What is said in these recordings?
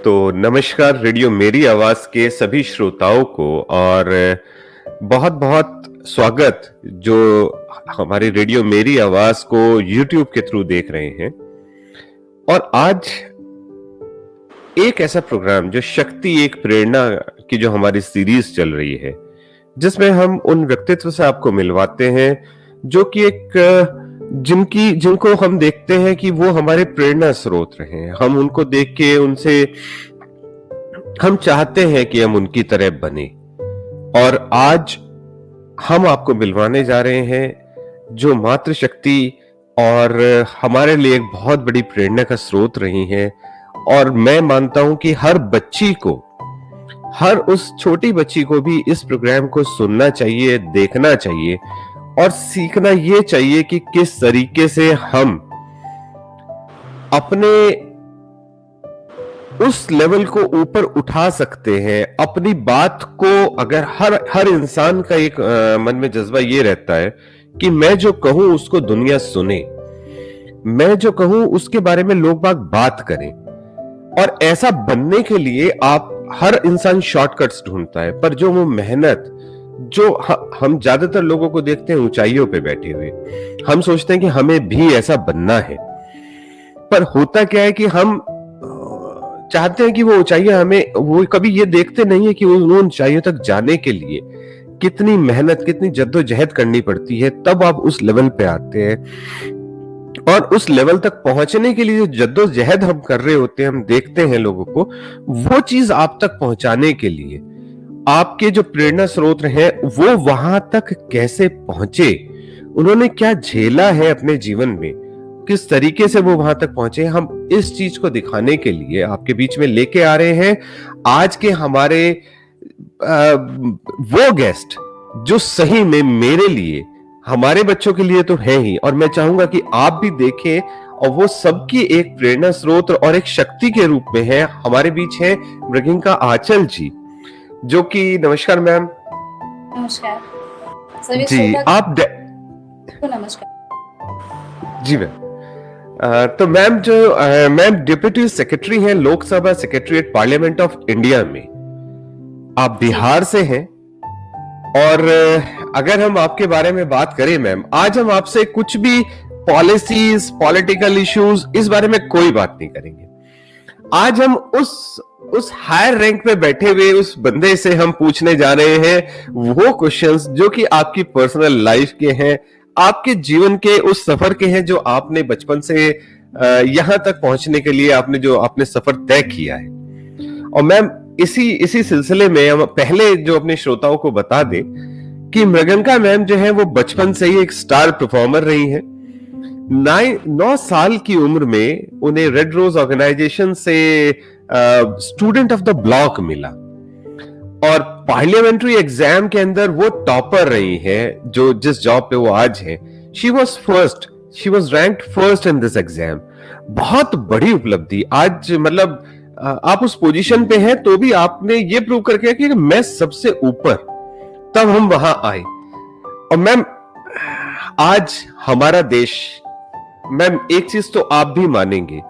तो नमस्कार रेडियो मेरी आवाज के सभी श्रोताओं को और बहुत-बहुत स्वागत जो हमारे रेडियो मेरी आवाज को यूट्यूब के थ्रू देख रहे हैं। और आज एक ऐसा प्रोग्राम जो शक्ति एक प्रेरणा की जो हमारी सीरीज चल रही है, जिसमें हम उन व्यक्तित्व से आपको मिलवाते हैं जो कि जिनको हम देखते हैं कि वो हमारे प्रेरणा स्रोत रहे हैं। हम उनको देख के उनसे हम चाहते हैं कि हम उनकी तरह बने। और आज हम आपको मिलवाने जा रहे हैं जो मातृशक्ति और हमारे लिए एक बहुत बड़ी प्रेरणा का स्रोत रही हैं। और मैं मानता हूं कि हर बच्ची को, हर उस छोटी बच्ची को भी इस प्रोग्राम को सुनना चाहिए, देखना चाहिए और सीखना ये चाहिए कि किस तरीके से हम अपने उस लेवल को ऊपर उठा सकते हैं। अपनी बात को अगर हर इंसान का एक मन में जज्बा ये रहता है कि मैं जो कहूं उसको दुनिया सुने, मैं जो कहूं उसके बारे में लोग बात करें। और ऐसा बनने के लिए हर इंसान शॉर्टकट्स ढूंढता है, पर जो वो मेहनत जो हम ज्यादातर लोगों को देखते हैं ऊंचाइयों पे बैठे हुए, हम सोचते हैं कि हमें भी ऐसा बनना है। पर होता क्या है कि हम चाहते हैं कि वो ऊंचाइयां वो कभी ये देखते नहीं है कि उन ऊंचाइयों तक जाने के लिए कितनी मेहनत, कितनी जद्दोजहद करनी पड़ती है, तब आप उस लेवल पे आते हैं। और उस लेवल तक पहुंचने के लिए जो जद्दोजहद हम कर रहे होते हैं, हम देखते हैं लोगों को, वो चीज आप तक पहुंचाने के लिए आपके जो प्रेरणा स्रोत हैं वो वहां तक कैसे पहुंचे, उन्होंने क्या झेला है अपने जीवन में, किस तरीके से वो वहां तक पहुंचे, हम इस चीज को दिखाने के लिए आपके बीच में लेके आ रहे हैं आज के हमारे वो गेस्ट जो सही में मेरे लिए, हमारे बच्चों के लिए तो है ही, और मैं चाहूंगा कि आप भी देखें। और वो सबकी एक प्रेरणा स्रोत और एक शक्ति के रूप में है। हमारे बीच है मृगिंका आंचल जी, जो कि नमस्कार मैम। नमस्कार जी आप नमस्कार जी मैम। तो मैम मैम डिप्टी सेक्रेटरी हैं Lok Sabha secretariat parliament of India में। आप बिहार से हैं। और अगर हम आपके बारे में बात करें मैम, आज हम आपसे कुछ भी पॉलिसीज, पॉलिटिकल इश्यूज, इस बारे में कोई बात नहीं करेंगे। आज हम उस हायर रैंक पे बैठे हुए उस बंदे से हम पूछने जा रहे हैं वो क्वेश्चंस जो कि आपकी पर्सनल लाइफ के हैं, आपके जीवन के उस सफर के हैं जो आपने बचपन से यहां तक पहुंचने के लिए आपने सफर तय किया है। और मैम इसी सिलसिले में हम पहले जो अपने श्रोताओं को बता दें कि मृगंका मैम जो है वो बचपन से ही एक स्टार परफॉर्मर रही हैं। 9 साल की उम्र में उन्हें रेड रोज ऑर्गेनाइजेशन से स्टूडेंट ऑफ द ब्लॉक मिला और पार्लियामेंट्री एग्जाम के अंदर वो टॉपर रही है, जो जिस जॉब पे वो आज है। She was ranked first in this exam. बहुत बड़ी उपलब्धि। आज मतलब आप उस पोजीशन पे हैं तो भी आपने ये प्रूव करके कि मैं सबसे ऊपर, तब हम वहां आए। और मैम आज हमारा देश, मैम एक चीज तो आप भी मानेंगे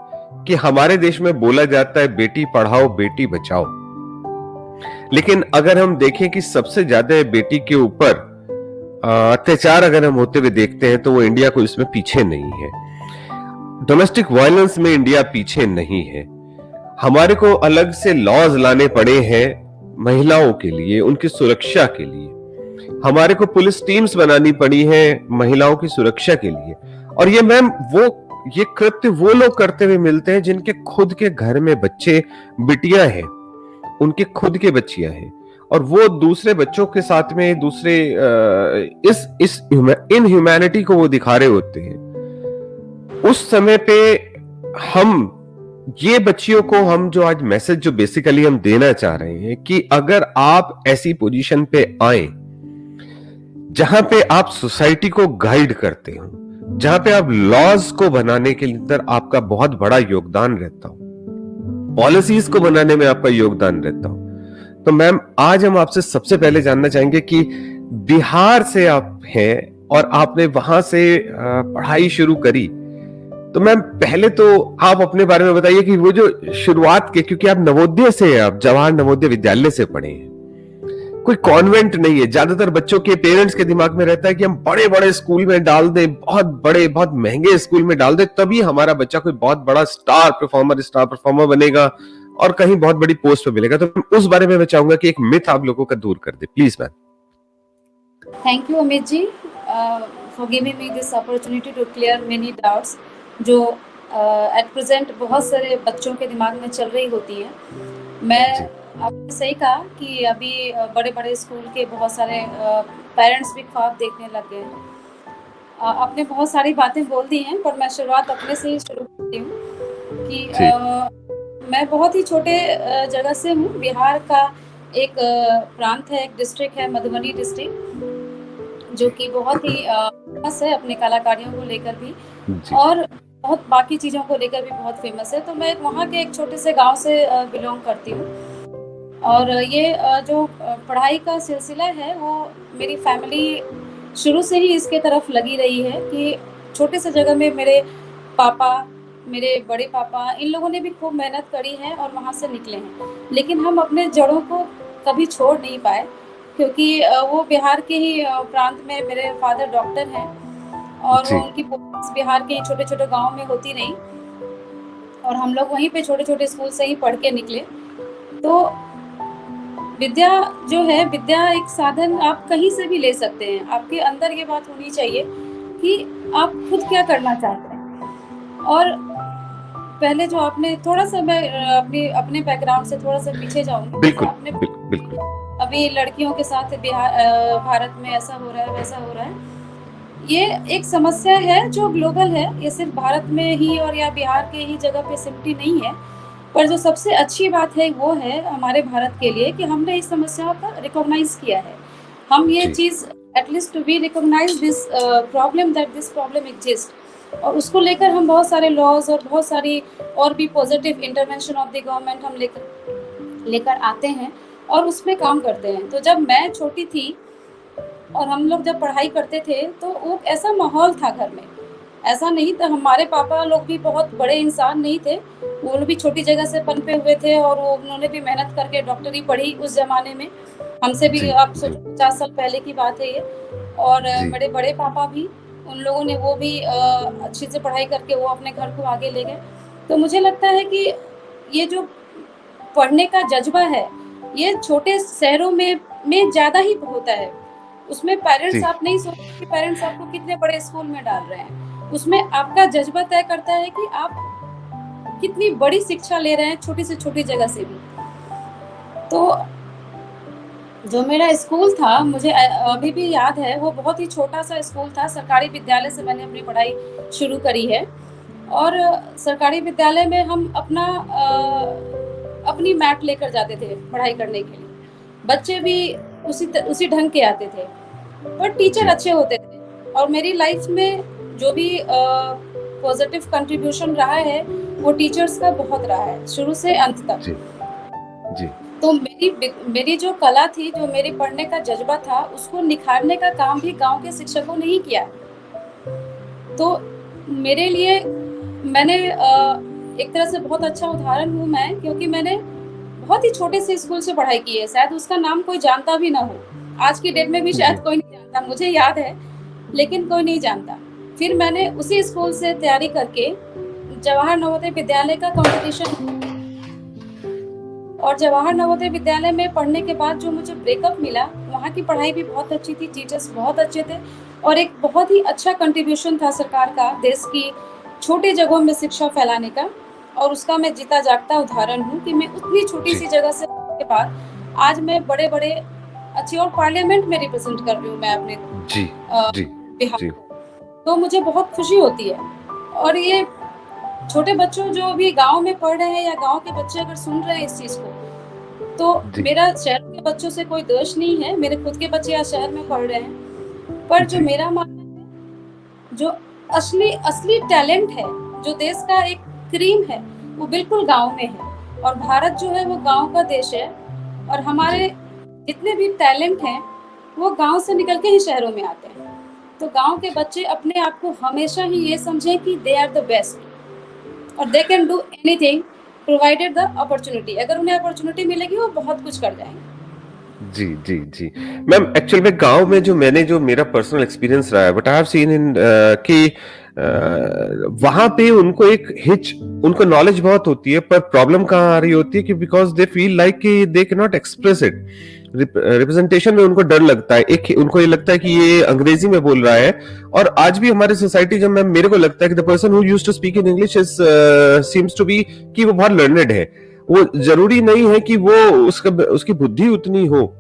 कि हमारे देश में बोला जाता है बेटी पढ़ाओ बेटी बचाओ, लेकिन अगर हम देखें कि सबसे ज्यादा बेटी के ऊपर अत्याचार अगर हम होते हुए देखते हैं तो वो इंडिया को इसमें पीछे नहीं है। डोमेस्टिक वायलेंस में इंडिया पीछे नहीं है। हमारे को अलग से लॉज लाने पड़े हैं महिलाओं के लिए, उनकी सुरक्षा के लिए। हमारे को पुलिस टीम्स बनानी पड़ी है महिलाओं की सुरक्षा के लिए। और ये मैम ये कृत्य वो लोग करते हुए मिलते हैं जिनके खुद के घर में बच्चे, बिटियां हैं, उनके खुद के बच्चियां हैं, और वो दूसरे बच्चों के साथ में दूसरे इस इनह्यूमैनिटी को वो दिखा रहे होते हैं। उस समय पे हम ये बच्चियों को हम जो आज मैसेज जो बेसिकली हम देना चाह रहे हैं कि अगर आप ऐसी पोजीशन पे आए जहां पे आप सोसाइटी को गाइड करते हो, जहां पे आप लॉज को बनाने के अंदर आपका बहुत बड़ा योगदान रहता हो, पॉलिसीज को बनाने में आपका योगदान रहता हो, तो मैम आज हम आपसे सबसे पहले जानना चाहेंगे कि बिहार से आप हैं और आपने वहां से पढ़ाई शुरू करी, तो मैम पहले तो आप अपने बारे में बताइए कि वो जो शुरुआत के, क्योंकि आप नवोदय से हैं, आप जवाहर नवोदय विद्यालय से पढ़े हैं, कोई कॉन्वेंट नहीं है। ज्यादातर बच्चों के पेरेंट्स के दिमाग में रहता है कि हम बड़े बड़े स्कूल में डाल दें, बहुत बड़े बहुत महंगे स्कूल में डाल दें, तभी हमारा बच्चा कोई बहुत बड़ा स्टार परफॉर्मर बनेगा और कहीं बहुत बड़ी पोस्ट पे मिलेगा। तो उस बारे में मैं चाहूंगा कि एक मिथ आप लोगों का दूर कर दे, please ma'am. Thank you Amit ji for giving me this opportunity to clear many doubts जो एट प्रेजेंट बहुत सारे बच्चों के दिमाग में चल रही होती है। मैं आपने सही कहा कि अभी बड़े बड़े स्कूल के बहुत सारे पेरेंट्स भी ख्वाब देखने लग गए हैं। आपने बहुत सारी बातें बोल दी हैं, पर मैं शुरुआत अपने से ही शुरू करती हूँ कि मैं बहुत ही छोटे जगह से हूँ। बिहार का एक प्रांत है, एक डिस्ट्रिक्ट है मधुबनी डिस्ट्रिक्ट, जो कि बहुत ही फेमस है अपने कलाकारियों को लेकर भी और बहुत बाकी चीज़ों को लेकर भी बहुत फेमस है। तो मैं वहाँ के एक छोटे से गांव से बिलोंग करती हूँ और ये जो पढ़ाई का सिलसिला है वो मेरी फैमिली शुरू से ही इसके तरफ लगी रही है कि छोटे से जगह में मेरे पापा, मेरे बड़े पापा, इन लोगों ने भी खूब मेहनत करी है और वहाँ से निकले हैं। लेकिन हम अपने जड़ों को कभी छोड़ नहीं पाए, क्योंकि वो बिहार के ही प्रांत में मेरे फादर डॉक्टर हैं और वो उनकी पोस्टिंग्स बिहार के छोटे छोटे गाँव में होती रही और हम लोग वहीं पे छोटे छोटे स्कूल से ही पढ़ के निकले। तो विद्या जो है, विद्या एक साधन आप कहीं से भी ले सकते हैं। आपके अंदर ये बात होनी चाहिए कि आप खुद क्या करना चाहते हैं। और पहले जो आपने थोड़ा सा, मैं अपने बैकग्राउंड से थोड़ा सा पीछे जाऊंगी। बिल्कुल आपने बिल्कुल। अभी लड़कियों के साथ भारत में ऐसा हो रहा है, वैसा हो रहा है। ये एक समस्या है जो ग्लोबल है, ये सिर्फ भारत में ही और या बिहार के ही जगह पे सिमटी नहीं है। पर जो सबसे अच्छी बात है वो है हमारे भारत के लिए कि हमने इस समस्या का रिकॉग्नाइज किया है। हम ये चीज़ at least we recognise this problem, that this problem exist, और उसको लेकर हम बहुत सारे लॉज और बहुत सारी और भी positive intervention of the government हम लेकर आते हैं और उसमें काम करते हैं। तो जब मैं छोटी थी और हम लोग जब पढ़ाई करते थे तो वो ऐसा माहौल था घर में, ऐसा नहीं था। हमारे पापा लोग भी बहुत बड़े इंसान नहीं थे, वो लोग भी छोटी जगह से पनपे हुए थे और उन्होंने भी मेहनत करके डॉक्टरी पढ़ी उस जमाने में। हमसे भी आप सोचो 50 साल पहले की बात है ये। और मेरे बड़े पापा भी, उन लोगों ने वो भी अच्छी से पढ़ाई करके वो अपने घर को आगे ले गए। तो मुझे लगता है कि ये जो पढ़ने का जज्बा है ये छोटे शहरों में ज़्यादा ही होता है। उसमें पेरेंट्स, आप नहीं सोचते कि पेरेंट्स आपको कितने बड़े स्कूल में डाल रहे हैं, उसमें आपका जज्बा तय करता है कि आप कितनी बड़ी शिक्षा ले रहे हैं छोटी से छोटी जगह से भी। तो जो मेरा स्कूल था, मुझे अभी भी याद है, वो बहुत ही छोटा सा स्कूल था। सरकारी विद्यालय से मैंने अपनी पढ़ाई शुरू करी है और सरकारी विद्यालय में हम अपनी मैट लेकर जाते थे पढ़ाई करने के लिए। बच्चे भी उसी ढंग के आते थे, पर टीचर अच्छे होते थे। और मेरी लाइफ में जो भी पॉजिटिव कंट्रीब्यूशन रहा है वो टीचर्स का बहुत रहा है, शुरू से अंत तक। जी। तो मेरी जो कला थी, जो मेरे पढ़ने का जज्बा था, उसको निखारने का काम भी गांव के शिक्षकों ने ही किया। तो मेरे लिए मैंने एक तरह से बहुत अच्छा उदाहरण हूँ मैं, क्योंकि मैंने बहुत ही छोटे से स्कूल से पढ़ाई की है। शायद उसका नाम कोई जानता भी ना हो, आज की डेट में भी शायद कोई नहीं जानता, मुझे याद है, लेकिन कोई नहीं जानता। फिर मैंने उसी स्कूल से तैयारी करके जवाहर नवोदय विद्यालय का कंपटीशन, और जवाहर नवोदय विद्यालय में पढ़ने के बाद जो मुझे ब्रेकअप मिला, वहाँ की पढ़ाई भी बहुत अच्छी थी, टीचर्स बहुत अच्छे थे और एक बहुत ही अच्छा कंट्रीब्यूशन था सरकार का देश की छोटी जगहों में शिक्षा फैलाने का। और उसका मैं जीता जागता उदाहरण हूँ कि मैं उतनी छोटी सी जगह से के बाद आज मैं बड़े बड़े अच्छी और पार्लियामेंट में रिप्रेजेंट कर रही हूँ मैं अपने बिहार को। तो मुझे बहुत खुशी होती है। और ये छोटे बच्चों जो भी गांव में पढ़ रहे हैं या गांव के बच्चे अगर सुन रहे हैं इस चीज को, तो मेरा शहर के बच्चों से कोई दोष नहीं है, मेरे खुद के बच्चे आज शहर में पढ़ रहे हैं। पर जो मेरा मानना है, जो असली टैलेंट है, जो देश का एक क्रीम है, वो बिल्कुल गांव में है। और भारत जो है वो गांव का देश है और हमारे जितने भी टैलेंट हैं वो गांव से निकल के ही शहरों में आते हैं। तो गांव के बच्चे अपने आप को हमेशा ही ये समझें कि दे आर द बेस्ट। और they can do anything provided the opportunity. अगर उन्हें अपॉर्चुनिटी मिलेगी वो बहुत कुछ कर जाएंगे। जी जी जी। मैम एक्चुअल में गांव में जो मेरा पर्सनल एक्सपीरियंस रहा है, but I have seen in कि वहां पे उनको नॉलेज बहुत होती है, पर प्रॉब्लम कहाँ आ रही होती है कि बिकॉज दे फील लाइक कि they can not express it. Representation में उनको डर लगता है, उनको ये लगता है कि ये अंग्रेजी में बोल रहा है। और आज भी हमारी सोसाइटी, जब मैम मेरे को लगता है कि the person who used to speak in English is seems to be कि वो बहुत लर्नेड है। वो जरूरी नहीं है कि वो उसकी बुद्धि उतनी हो,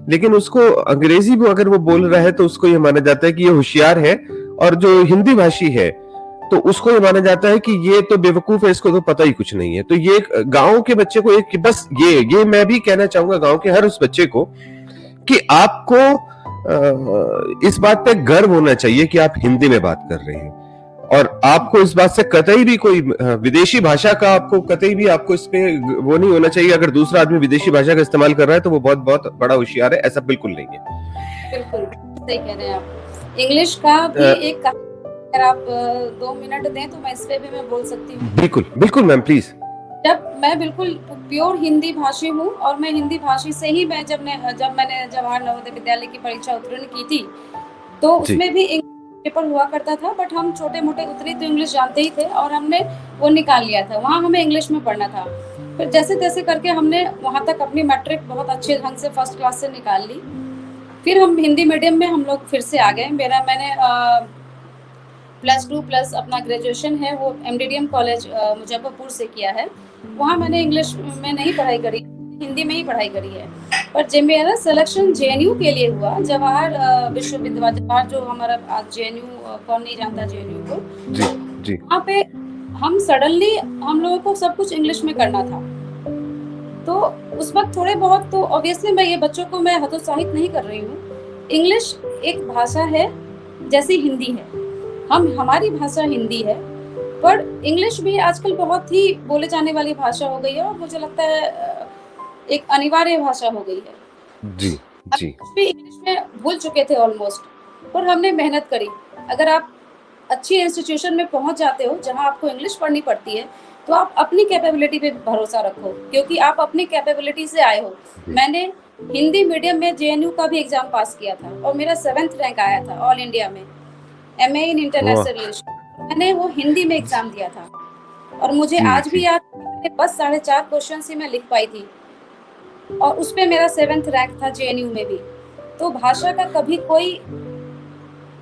लेकिन उसको अंग्रेजी भी अगर वो बोल रहा है तो उसको ये माना जाता है कि ये होशियार है। और जो हिंदी भाषी है तो उसको ये माना जाता है कि ये तो बेवकूफ है, इसको तो पता ही कुछ नहीं है। तो ये गांव के बच्चे को एक बस ये मैं भी कहना चाहूंगा गांव के हर उस बच्चे को कि आपको इस बात पे गर्व होना चाहिए कि आप हिंदी में बात कर रहे हैं। और आपको इस बात से कतई भी कोई विदेशी भाषा का आपको कतई भी आपको इस पे वो नहीं होना चाहिए। अगर दूसरा आदमी विदेशी भाषा का इस्तेमाल कर रहा है तो वो बहुत बहुत बड़ा होशियार है, ऐसा बिल्कुल नहीं है। बिल्कुल सही कह रहे हैं आप। इंग्लिश का भी एक अगर आप 2 मिनट दें तो मैं इस पे भी मैं बोल सकती हूँ। बिल्कुल बिल्कुल मैम प्लीज। जब मैं बिल्कुल प्योर हिंदी भाषी हूँ और मैं हिंदी भाषी से ही मैं जब मैंने जवाहर नवोदय विद्यालय की परीक्षा उत्तीर्ण की थी तो उसमें भी इंग्लिश पेपर हुआ करता था, बट हम छोटे मोटे उतनी तो इंग्लिश जानते ही थे और हमने वो निकाल लिया था। वहाँ हमें इंग्लिश में पढ़ना था। फिर जैसे तैसे करके हमने वहाँ तक अपनी मैट्रिक बहुत अच्छे ढंग से फर्स्ट क्लास से निकाल ली। फिर हम हिंदी मीडियम में हम लोग फिर से आ गए। मैंने +2 प्लस अपना ग्रेजुएशन है वो MDDM कॉलेज मुजफ्फरपुर से किया है। वहाँ मैंने इंग्लिश में नहीं पढ़ाई करी, हिंदी में ही पढ़ाई करी है। पर जब मेरा सिलेक्शन JNU के लिए हुआ, जवाहर विश्वविद्यालय, जवाहर जो हमारा आज JNU, कौन नहीं जानता JNU को, जी जी। वहाँ पे हम सडनली हम लोगों को सब कुछ इंग्लिश में करना था। तो उस वक्त थोड़े बहुत तो ऑब्वियसली मैं ये बच्चों को मैं हतोत्साहित नहीं कर रही हूँ। इंग्लिश एक भाषा है जैसी हिंदी है, हमारी भाषा हिंदी है, पर इंग्लिश भी आजकल बहुत ही बोले जाने वाली भाषा हो गई है और मुझे लगता है एक अनिवार्य भाषा हो गई है। जी जी। भी इंग्लिश में भूल चुके थे ऑलमोस्ट, पर हमने मेहनत करी। अगर आप अच्छी इंस्टीट्यूशन में पहुंच जाते हो जहां आपको इंग्लिश पढ़नी पड़ती है तो आप अपनी कैपेबिलिटी पे भरोसा रखो, क्योंकि आप अपनी कैपेबिलिटी से आए हो। मैंने हिंदी मीडियम में JNU का भी एग्जाम पास किया था और मेरा 7th रैंक आया था ऑल इंडिया में, MA इन इंटरनेशनल रिलेशन। मैंने वो हिंदी में एग्जाम दिया था और मुझे आज भी याद है, बस 4.5 क्वेश्चन ही मैं लिख पाई थी और उस पे मेरा 7th रैंक था JNU में भी। तो भाषा का कभी कोई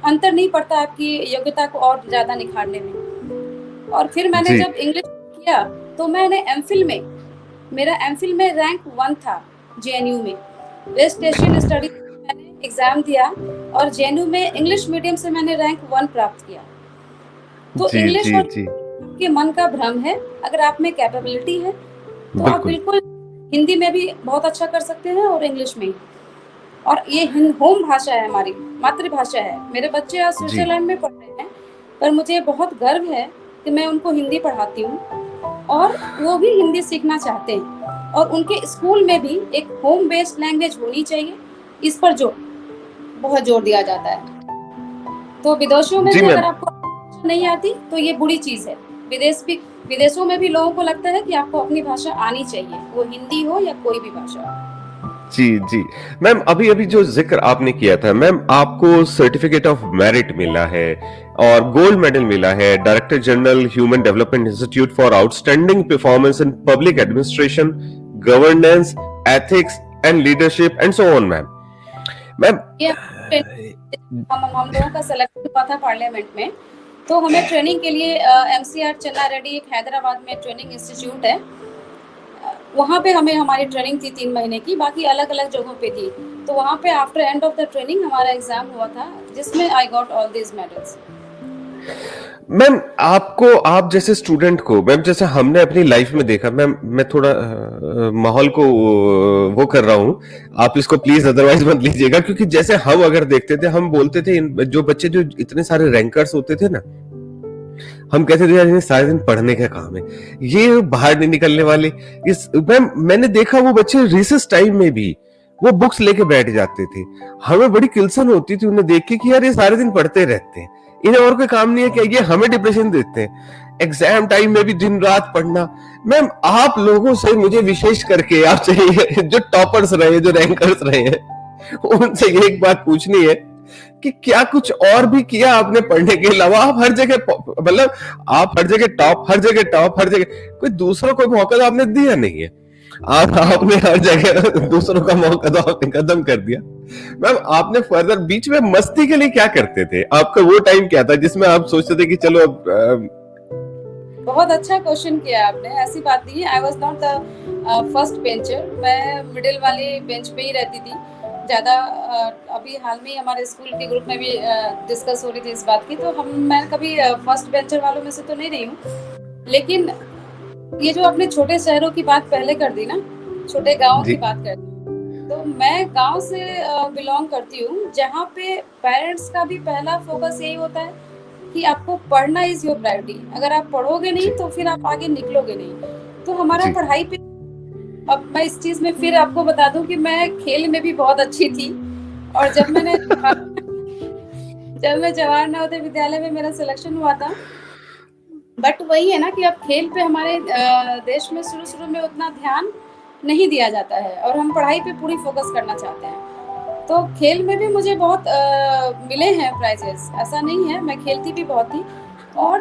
अंतर नहीं पड़ता आपकी योग्यता को और ज्यादा निखारने में। और फिर मैंने जब इंग्लिश किया तो मैंने मेरा MPhil में रैंक 1 था JNU में। वेस्ट एशियन स्टडी मैंने एग्जाम दिया और JNU में इंग्लिश मीडियम से मैंने रैंक 1 प्राप्त किया। तो इंग्लिश के मन का भ्रम है। अगर आप में कैपेबिलिटी है तो आप बिल्कुल हिंदी में भी बहुत अच्छा कर सकते हैं और इंग्लिश में। और ये होम भाषा है, हमारी मातृभाषा है। मेरे बच्चे आज स्विट्जरलैंड में पढ़ रहे हैं, पर मुझे बहुत गर्व है कि मैं उनको हिंदी पढ़ाती हूँ और वो भी हिंदी सीखना चाहते हैं। और उनके स्कूल में भी एक होम बेस्ड लैंग्वेज होनी चाहिए, इस पर बहुत जोर दिया जाता है। तो विदेशों में भी अगर आपको नहीं आती तो ये बुरी चीज है। विदेशों में भी लोगों को लगता है कि आपको अपनी भाषा आनी चाहिए, वो हिंदी हो या कोई भी भाषा हो। जी जी। मैम अभी जो जिक्र आपने किया था, मैम आपको सर्टिफिकेट ऑफ मेरिट मिला है और गोल्ड मेडल मिला है director general human development institute for outstanding performance in public administration, governance, ethics and leadership and so on. Ma'am हम लोगों का सिलेक्शन हुआ था पार्लियामेंट में, तो हमें ट्रेनिंग के लिए MCR चन्ना रेड्डी एक हैदराबाद में ट्रेनिंग इंस्टीट्यूट है, वहाँ पे हमारी ट्रेनिंग थी 3 महीने की, बाकी अलग अलग जगहों पे थी। तो वहाँ पे after end of the training हमारा एग्जाम हुआ था जिसमें I got all these medals. Ma'am आप जैसे स्टूडेंट को, मैम जैसे हमने अपनी लाइफ में देखा, मैम मैं थोड़ा माहौल को वो कर रहा हूँ, आप इसको प्लीज अदरवाइज मत लीजिएगा, क्योंकि जैसे हम अगर देखते थे, हम बोलते थे जो बच्चे जो इतने सारे रैंकर्स होते थे ना, हम कहते थे यार इन्हें सारे दिन पढ़ने का काम है, ये बाहर नहीं निकलने वाले। मैम मैंने देखा वो बच्चे रिसेस टाइम में भी वो बुक्स लेके बैठ जाते थे। हमें बड़ी किल्सन होती थी उन्हें देख के कि यार ये सारे दिन पढ़ते रहते हैं, इन्हें और कोई काम नहीं है क्या, ये हमें डिप्रेशन देते हैं। एग्जाम टाइम में भी दिन रात पढ़ना। मैम आप लोगों से मुझे विशेष करके आपसे जो टॉपर्स रहे, जो रैंकर्स रहे हैं, उनसे एक बात पूछनी है कि क्या कुछ और भी किया आपने पढ़ने के अलावा? आप हर जगह मतलब आप हर जगह टॉप, हर जगह टॉप, हर जगह, कोई दूसरा कोई मौका तो आपने दिया नहीं है। आपने हर जगह दूसरों का मौका तो आपने खत्म कर दिया। मैम आपने फर्दर बीच में मस्ती के लिए क्या करते थे? आपका वो टाइम क्या था जिसमें आप सोचते थे कि चलो अब बहुत अच्छा क्वेश्चन किया आपने। ऐसी बात नहीं है, I was not the first bencher, मैं मिडिल वाली बेंच पे ही रहती थी ज़्यादा। अभी हाल में ही हमारे स्कूल के ग्रुप में भी डिस्कस हो रही थी इस बात की, तो मैं कभी फर्स्ट बेंचर वालों में से तो नहीं रही हूँ। लेकिन ये जो आपने छोटे शहरों की बात पहले कर दी ना, छोटे गाँव की बात कर दी, तो मैं गांव से बिलोंग करती हूँ, जहाँ पे पेरेंट्स का भी पहला फोकस यही होता है कि आपको पढ़ना इज योर प्रायोरिटी। अगर आप पढ़ोगे नहीं तो फिर आप आगे निकलोगे नहीं। तो हमारा पढ़ाई पे, अब मैं इस चीज में फिर आपको बता दूं कि मैं खेल में भी बहुत अच्छी थी। और जब मैं जवाहर नवोदय विद्यालय में मेरा सिलेक्शन हुआ था, बट वही है ना कि अब खेल पे हमारे देश में शुरू में उतना ध्यान नहीं दिया जाता है और हम पढ़ाई पे पूरी फोकस करना चाहते हैं। तो खेल में भी मुझे बहुत मिले हैं प्राइजेस, ऐसा नहीं है, मैं खेलती भी बहुत थी। और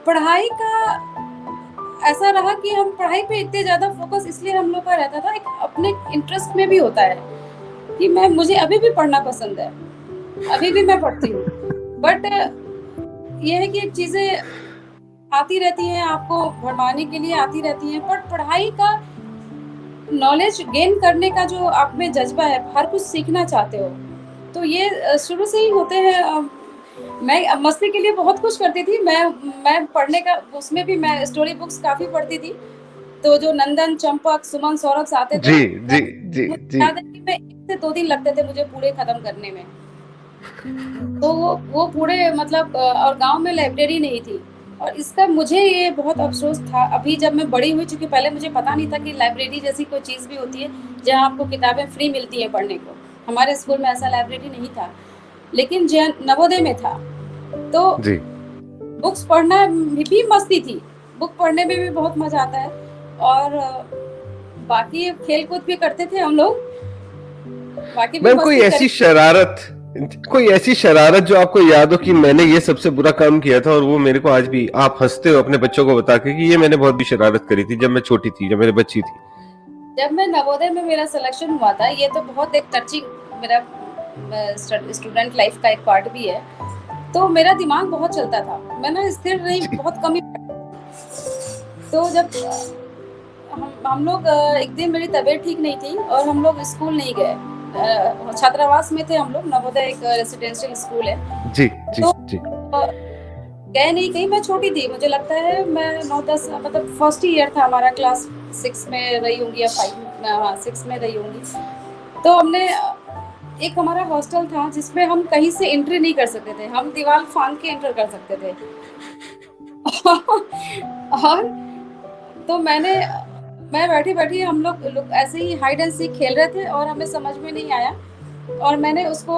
पढ़ाई का ऐसा रहा कि हम पढ़ाई पे इतने ज़्यादा फोकस इसलिए हम लोग का रहता था, एक अपने इंटरेस्ट में भी होता है कि मुझे अभी भी पढ़ना पसंद है, अभी भी मैं पढ़ती हूँ। बट ये है कि चीज़ें आती रहती हैं, आपको भरमाने के लिए आती रहती हैं, बट पढ़ाई का नॉलेज गेन करने का जो आप में जज्बा है, हर कुछ सीखना चाहते हो, तो ये शुरू से ही होते हैं। मैं मस्ती के लिए बहुत कुछ करती थी। मैं पढ़ने का उसमें भी मैं स्टोरी बुक्स काफ़ी पढ़ती थी। तो जो नंदन, चंपक, सुमन, सौरभ आते थे जी ना, जी जी मुझे जी याद है कि मैं 1 से 2 दिन लगते थे मुझे पूरे खत्म करने में। तो वो पूरे मतलब और गाँव में लाइब्रेरी नहीं थी। और इसका मुझे ये बहुत अफ़सोस था अभी जब मैं बड़ी हुई, चूँकि पहले मुझे पता नहीं था कि लाइब्रेरी जैसी कोई चीज़ भी होती है, जहाँ आपको किताबें फ्री मिलती हैं पढ़ने को। हमारे स्कूल में ऐसा लाइब्रेरी नहीं था, लेकिन जैन नवोदय में था। तो जी बुक्स पढ़ना भी मस्ती थी, बुक पढ़ने में भी बहुत मज़ा आता है। और बाकी खेल-कूद भी करते थे हम लोग, बाकी भी मैम मस्ती करी। कोई ऐसी शरारत जो आपको याद हो कि मैंने ये सबसे बुरा काम किया था और वो मेरे को आज भी आप हंसते हो अपने बच्चों को बता के कि ये मैंने बहुत भी शरारत करी थी जब मैं छोटी थी, जब मेरी बच्ची थी? जब मैं नवोदय में मेरा सिलेक्शन हुआ था, ये तो बहुत एक टचिंग मेरा स्टूडेंट लाइफ का एक पार्ट भी है। तो मेरा दिमाग बहुत चलता था, मैं ना स्थिर नहीं, जी बहुत कम ही। तो जब हम लोग एक दिन मेरी तबीयत ठीक नहीं थी और हम लोग स्कूल नहीं गए। छात्रावास में थे हम लोग, नवोदय एक रेसिडेंशियल स्कूल है। जी जी तो जी गए नहीं कहीं, मैं छोटी थी, मुझे लगता है मैं 9-10 मतलब फर्स्ट ईयर था हमारा, क्लास 6 में रही होंगी या 5 में, हाँ 6 में रही होंगी। तो हमने एक हमारा हॉस्टल था जिसमें हम कहीं से एंट्री नहीं कर सकते थे, हम दीवार फांद के एंटर कर सकते थे। और तो मैं बैठी हम लोग ऐसे ही हाइड एंड सीक खेल रहे थे और हमें समझ में नहीं आया, और मैंने उसको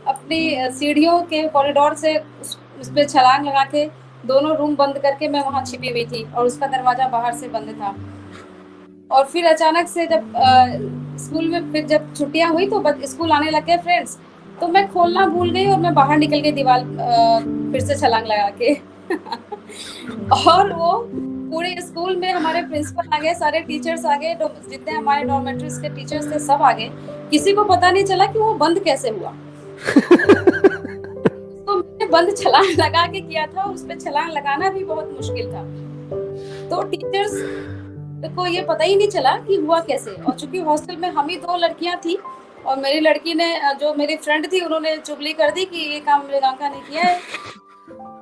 अपनी सीढ़ियों के कॉरिडोर से उस पे छलांग लगा के दोनों रूम बंद करके मैं वहाँ छिपी हुई थी और उसका दरवाजा बाहर से बंद था। और फिर अचानक से जब स्कूल में फिर जब छुट्टियां हुई तो स्कूल आने लगे फ्रेंड्स, तो मैं खोलना भूल गई और मैं बाहर निकल गई दीवार फिर से छलांग लगा के। और वो पूरे स्कूल में हमारे प्रिंसिपल आ गए, सारे टीचर्स आ गए, जितने हमारे डॉर्मेट्रीज के टीचर्स थे सब आ गए। किसी को पता नहीं चला कि वो बंद कैसे हुआ। तो मैंने बंद छलांग लगा के किया था, उस पे छलांग लगाना भी बहुत मुश्किल था। तो टीचर्स को ये पता ही नहीं चला कि हुआ कैसे। और चूंकि हॉस्टल में हम ही 2 लड़कियां थी और मेरी लड़की ने, जो मेरी फ्रेंड थी, उन्होंने चुगली कर दी कि ये काम प्रियंका ने किया है।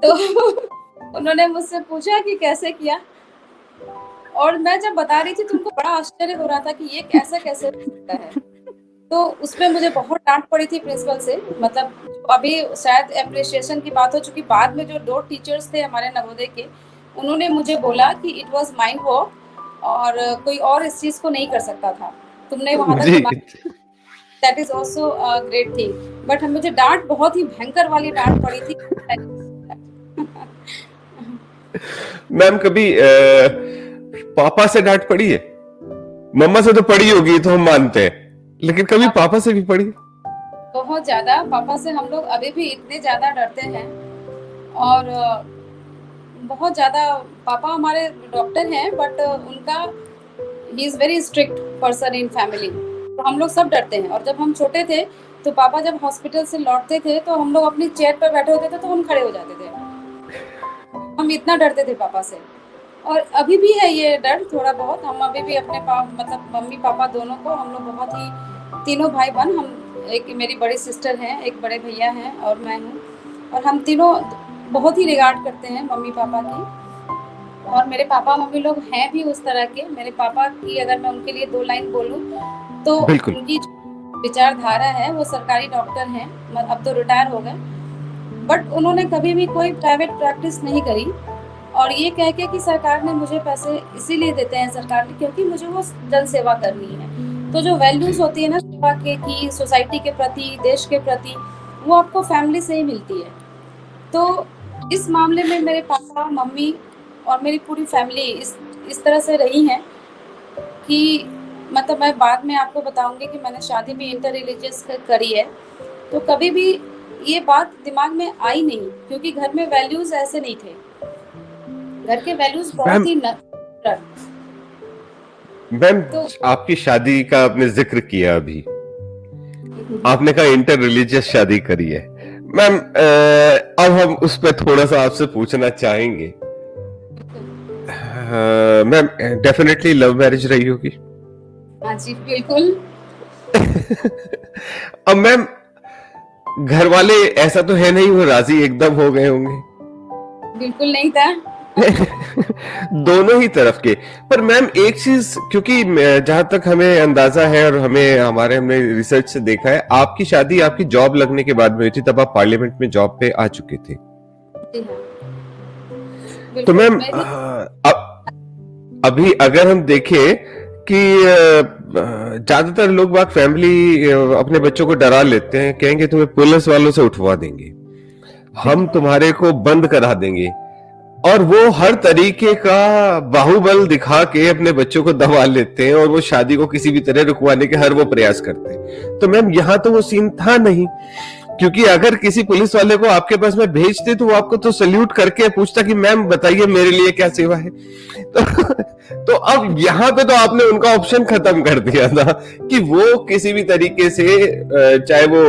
तो उन्होंने मुझसे पूछा कि कैसे किया, और मैं जब बता रही थी तो उनको बड़ा आश्चर्य हो रहा था कि ये कैसे कैसे हो सकता है। तो उसमें मुझे बहुत डांट पड़ी थी प्रिंसिपल से। मतलब अभी शायद एप्रिसिएशन की बात हो चुकी, बाद में जो 2 टीचर्स थे हमारे नवोदय के, उन्होंने मुझे बोला कि इट वाज माइंड वर्क और कोई और इस चीज़ को नहीं कर सकता था, तुमने वहाँ तक जी दिमाग, that is also a great thing. But मुझे डांट बहुत ही भयंकर वाली डांट पड़ी थी। मैम कभी पापा से डांट पड़ी है? मम्मा से तो पड़ी होगी तो हम मानते हैं, लेकिन कभी पापा से भी पड़ी? बहुत ज्यादा पापा से हम लोग अभी भी इतने ज्यादा डरते हैं। और बहुत ज्यादा पापा हमारे डॉक्टर हैं, बट उनका he is very strict person in family, तो हम लोग सब डरते हैं। और जब हम छोटे थे तो पापा जब हॉस्पिटल से लौटते थे तो हम लोग अपनी चेयर पर बैठे होते थे तो हम खड़े हो जाते थे, हम इतना डरते थे पापा से। और अभी भी है ये डर थोड़ा बहुत। हम अभी भी अपने मतलब मम्मी पापा दोनों को, हम लोग बहुत ही तीनों भाई बहन, हम एक मेरी बड़ी सिस्टर हैं, एक बड़े भैया हैं और मैं हूँ, और हम तीनों बहुत ही रिगार्ड करते हैं मम्मी पापा की। और मेरे पापा मम्मी लोग हैं भी उस तरह के। मेरे पापा की अगर मैं उनके लिए 2 लाइन बोलूँ तो बिल्कुल। उनकी विचारधारा है, वो सरकारी डॉक्टर हैं, अब तो रिटायर हो गए, बट उन्होंने कभी भी कोई प्राइवेट प्रैक्टिस नहीं करी। और ये कह के कि सरकार ने मुझे पैसे इसीलिए देते हैं सरकार ने क्योंकि मुझे वो जन सेवा करनी है। तो जो वैल्यूज होती है ना सेवा के की, सोसाइटी के प्रति, देश के प्रति, वो आपको फैमिली से ही मिलती है। तो इस मामले में मेरे पापा मम्मी और मेरी पूरी फैमिली इस तरह से रही है कि मतलब मैं बाद में आपको बताऊंगी कि मैंने शादी भी इंटर रिलीजियस करी है, तो कभी भी ये बात दिमाग में आई नहीं क्योंकि घर में वैल्यूज ऐसे नहीं थे। घर के वैल्यूज बहुत मैम ही मैम तो आपकी शादी का आपने जिक्र किया अभी, आपने कहा इंटर रिलीजियस शादी करी है। मैम अब हम उस पर थोड़ा सा आपसे पूछना चाहेंगे। मैम डेफिनेटली लव मैरिज रही होगी। हाँ जी बिल्कुल। अब मैम घर वाले ऐसा तो है नहीं वो राजी एकदम हो गए होंगे? बिल्कुल नहीं था। दोनों ही तरफ के। पर मैम एक चीज, क्योंकि जहां तक हमें अंदाजा है और हमने रिसर्च से देखा है, आपकी शादी आपकी जॉब लगने के बाद में हुई थी, तब आप पार्लियामेंट में जॉब पे आ चुके थे। जी हाँ तो बिल्कुल। मैम मेरी अभी अगर हम देखें कि ज्यादातर लोग बाग फैमिली अपने बच्चों को डरा लेते हैं, कहेंगे तुम्हें पुलिस वालों से उठवा देंगे, हम तुम्हारे को बंद करा देंगे, और वो हर तरीके का बाहुबल दिखा के अपने बच्चों को दबा लेते हैं और वो शादी को किसी भी तरह रुकवाने के हर वो प्रयास करते हैं। तो मैम यहाँ तो वो सीन था नहीं, क्योंकि अगर किसी पुलिस वाले को आपके पास में भेजते तो वो आपको तो सल्यूट करके पूछता कि मैम बताइए मेरे लिए क्या सेवा है। तो अब यहाँ पे तो आपने उनका ऑप्शन खत्म कर दिया था कि वो किसी भी तरीके से चाहे वो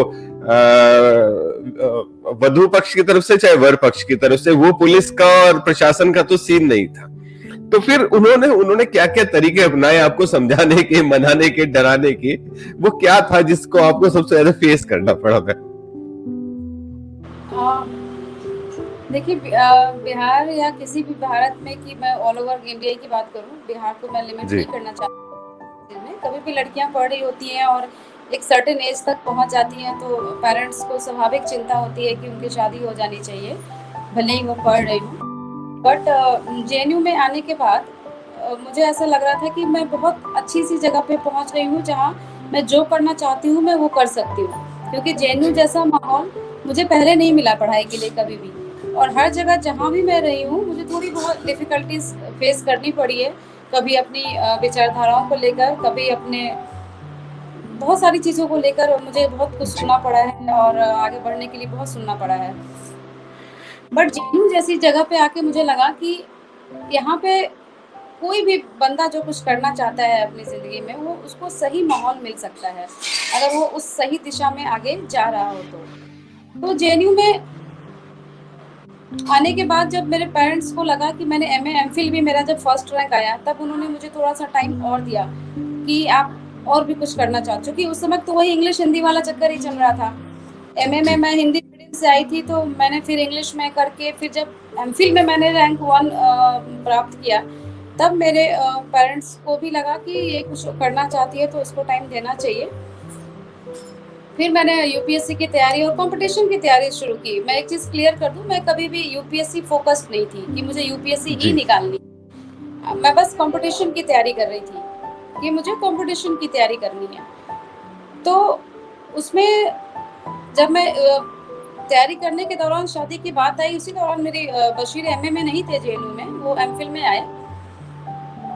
वधु पक्ष की तरफ से चाहे वर पक्ष की तरफ से, वो पुलिस का और प्रशासन का तो सीन नहीं था। तो फिर उन्होंने क्या क्या तरीके अपनाए आपको समझाने के, मनाने के, डराने के? वो क्या था जिसको आपको सबसे ज्यादा फेस करना पड़ा? देखिए बिहार या किसी भी भारत में, कि मैं ऑल ओवर इंडिया की बात करूं, बिहार को मैं लिमिट नहीं करना चाहती में। कभी भी लड़कियां पढ़ रही होती हैं और एक सर्टेन एज तक पहुंच जाती हैं तो पेरेंट्स को स्वाभाविक चिंता होती है कि उनकी शादी हो जानी चाहिए, भले ही वो पढ़ रही हूँ। बट जेएनयू में आने के बाद मुझे ऐसा लग रहा था कि मैं बहुत अच्छी सी जगह पे पहुंच गई हूँ जहाँ मैं जो करना चाहती हूँ मैं वो कर सकती हूँ, क्योंकि जेएनयू जैसा माहौल मुझे पहले नहीं मिला पढ़ाई के लिए कभी भी। और हर जगह जहाँ भी मैं रही हूँ मुझे थोड़ी बहुत डिफिकल्टीज फेस करनी पड़ी है, कभी अपनी विचारधाराओं को लेकर, कभी अपने बहुत सारी चीज़ों को लेकर मुझे बहुत कुछ सुनना पड़ा है और आगे बढ़ने के लिए बहुत सुनना पड़ा है। बट जेएनयू जैसी जगह पे आके मुझे लगा कि यहाँ पे कोई भी बंदा जो कुछ करना चाहता है अपनी ज़िंदगी में, वो उसको सही माहौल मिल सकता है अगर वो उस सही दिशा में आगे जा रहा हो तो जेएनयू में आने के बाद जब मेरे पेरेंट्स को लगा कि मैंने एमए एमफिल भी, मेरा जब फर्स्ट रैंक आया तब उन्होंने मुझे थोड़ा सा टाइम और दिया कि आप और भी कुछ करना चाहते, क्योंकि उस समय तो वही इंग्लिश हिंदी वाला चक्कर ही चल रहा था। एमए में मैं हिंदी मीडियम से आई थी तो मैंने फिर इंग्लिश में करके, फिर जब एमफिल में मैंने रैंक 1 प्राप्त किया तब मेरे पेरेंट्स को भी लगा कि ये कुछ करना चाहती है तो इसको टाइम देना चाहिए। फिर मैंने यूपीएससी की तैयारी और कंपटीशन की तैयारी शुरू की। मैं एक चीज़ क्लियर कर दूं, मैं कभी भी यूपीएससी फोकस्ड नहीं थी कि मुझे यूपीएससी ही निकालनी, मैं बस कंपटीशन की तैयारी कर रही थी कि मुझे कंपटीशन की तैयारी करनी है। तो उसमें जब मैं तैयारी करने के दौरान शादी की बात आई, उसी दौरान मेरी बशीर एमए में नहीं थे जेएनयू में, वो एमफिल में आए।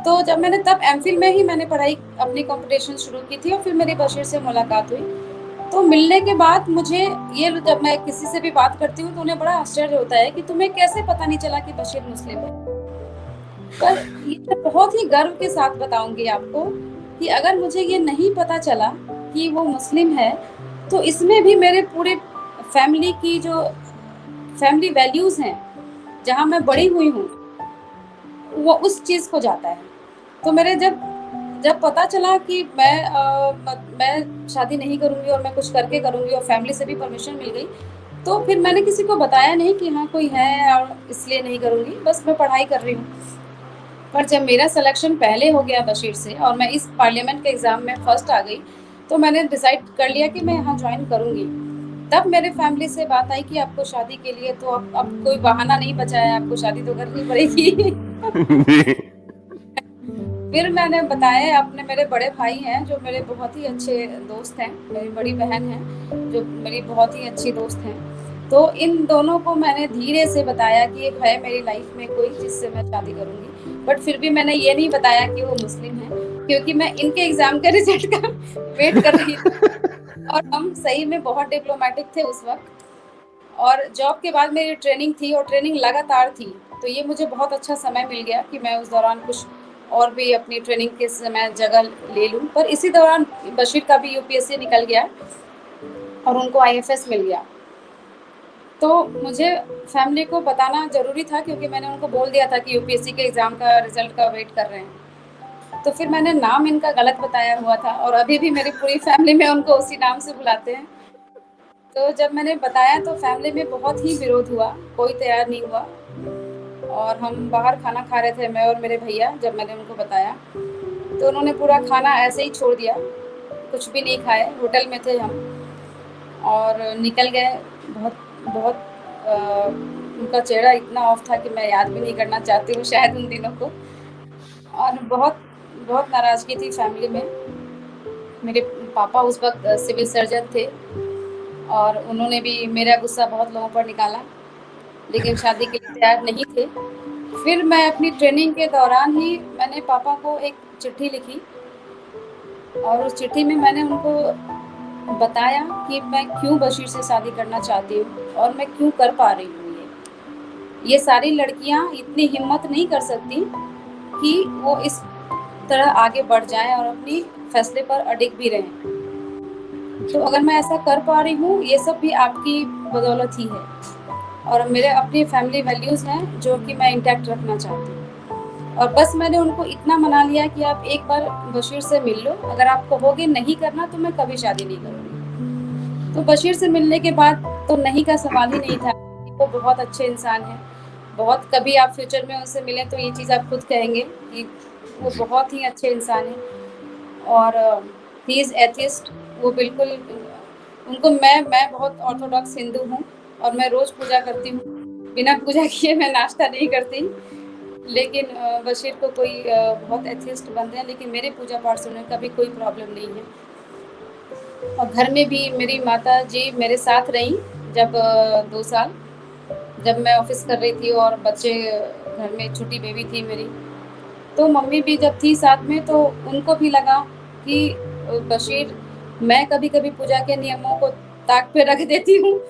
तो जब मैंने तब एमफिल में ही मैंने पढ़ाई अपनी कॉम्पिटिशन शुरू की थी और फिर मेरी बशीर से मुलाकात हुई। तो मिलने के बाद मुझे ये, जब मैं किसी से भी बात करती हूँ तो उन्हें बड़ा आश्चर्य होता है कि तुम्हें कैसे पता नहीं चला कि बशीर मुस्लिम है। पर ये मैं बहुत ही गर्व के साथ बताऊंगी आपको कि अगर मुझे ये नहीं पता चला कि वो मुस्लिम है, तो इसमें भी मेरे पूरे फैमिली की जो फैमिली वैल्यूज हैं, जहाँ मैं बड़ी हुई हूँ, वो उस चीज को जाता है। तो मेरे जब जब पता चला कि मैं शादी नहीं करूंगी और मैं कुछ करके करूंगी और फैमिली से भी परमिशन मिल गई, तो फिर मैंने किसी को बताया नहीं कि हाँ कोई है और इसलिए नहीं करूंगी, बस मैं पढ़ाई कर रही हूँ। पर जब मेरा सिलेक्शन पहले हो गया बशीर से और मैं इस पार्लियामेंट के एग्जाम में फर्स्ट आ गई, तो मैंने डिसाइड कर लिया कि मैं यहाँ ज्वाइन करूंगी। तब मेरे फैमिली से बात आई कि आपको शादी के लिए तो अब कोई बहाना नहीं बचा है, आपको शादी तो करनी पड़ेगी। जी। फिर मैंने बताया, अपने मेरे बड़े भाई हैं जो मेरे बहुत ही अच्छे दोस्त हैं, मेरी बड़ी बहन है जो मेरी बहुत ही अच्छी दोस्त हैं, तो इन दोनों को मैंने धीरे से बताया कि एक है मेरी लाइफ में कोई जिससे मैं शादी करूंगी। बट फिर भी मैंने ये नहीं बताया कि वो मुस्लिम है, क्योंकि मैं इनके एग्जाम के रिजल्ट का वेट कर रही थी और हम सही में बहुत डिप्लोमेटिक थे उस वक्त। और जॉब के बाद मेरी ट्रेनिंग थी और ट्रेनिंग लगातार थी, तो ये मुझे बहुत अच्छा समय मिल गया कि मैं उस दौरान कुछ और भी अपनी ट्रेनिंग के समय जगह ले लूँ। पर इसी दौरान बशीर का भी यूपीएससी निकल गया और उनको आईएफएस मिल गया। तो मुझे फैमिली को बताना ज़रूरी था, क्योंकि मैंने उनको बोल दिया था कि यूपीएससी के एग्ज़ाम का रिजल्ट का वेट कर रहे हैं। तो फिर मैंने नाम इनका गलत बताया हुआ था और अभी भी मेरी पूरी फैमिली में उनको उसी नाम से बुलाते हैं। तो जब मैंने बताया तो फैमिली में बहुत ही विरोध हुआ, कोई तैयार नहीं हुआ और हम बाहर खाना खा रहे थे, मैं और मेरे भैया। जब मैंने उनको बताया तो उन्होंने पूरा खाना ऐसे ही छोड़ दिया, कुछ भी नहीं खाए, होटल में थे हम और निकल गए। बहुत बहुत उनका चेहरा इतना ऑफ था कि मैं याद भी नहीं करना चाहती हूँ शायद उन दिनों को। और बहुत बहुत नाराज़गी थी फैमिली में। मेरे पापा उस वक्त सिविल सर्जन थे और उन्होंने भी मेरा गुस्सा बहुत लोगों पर निकाला, लेकिन शादी के लिए तैयार नहीं थे। फिर मैं अपनी ट्रेनिंग के दौरान ही मैंने पापा को एक चिट्ठी लिखी और उस चिट्ठी में मैंने उनको बताया कि मैं क्यों बशीर से शादी करना चाहती हूँ और मैं क्यों कर पा रही हूँ ये सारी लड़कियाँ इतनी हिम्मत नहीं कर सकती कि वो इस तरह आगे बढ़ जाएं और अपनी फैसले पर अडिग भी रहें। तो अगर मैं ऐसा कर पा रही हूँ, ये सब भी आपकी बदौलत ही है और मेरे अपनी फैमिली वैल्यूज़ हैं जो कि मैं इंटैक्ट रखना चाहती हूँ। और बस मैंने उनको इतना मना लिया कि आप एक बार बशीर से मिल लो, अगर आप कहोगे नहीं करना तो मैं कभी शादी नहीं करूँगी। तो बशीर से मिलने के बाद तो नहीं का सवाल ही नहीं था। वो बहुत अच्छे इंसान हैं, बहुत, कभी आप फ्यूचर में उनसे मिलें तो ये चीज़ आप खुद कहेंगे कि वो बहुत ही अच्छे इंसान हैं। और ही इज़ एथिस्ट, वो बिल्कुल, उनको मैं बहुत ऑर्थोडॉक्स हिंदू हूँ और मैं रोज़ पूजा करती हूँ, बिना पूजा किए मैं नाश्ता नहीं करती। लेकिन बशीर को कोई बहुत एथिस्ट बनते हैं, लेकिन मेरे पूजा पाठ से उन्हें कभी कोई प्रॉब्लम नहीं है। और घर में भी मेरी माता जी मेरे साथ रहीं जब 2 साल, जब मैं ऑफिस कर रही थी और बच्चे घर में, छोटी बेबी थी मेरी, तो मम्मी भी जब थी साथ में तो उनको भी लगा कि बशीर, मैं कभी कभी पूजा के नियमों को ताक पे रख देती हूँ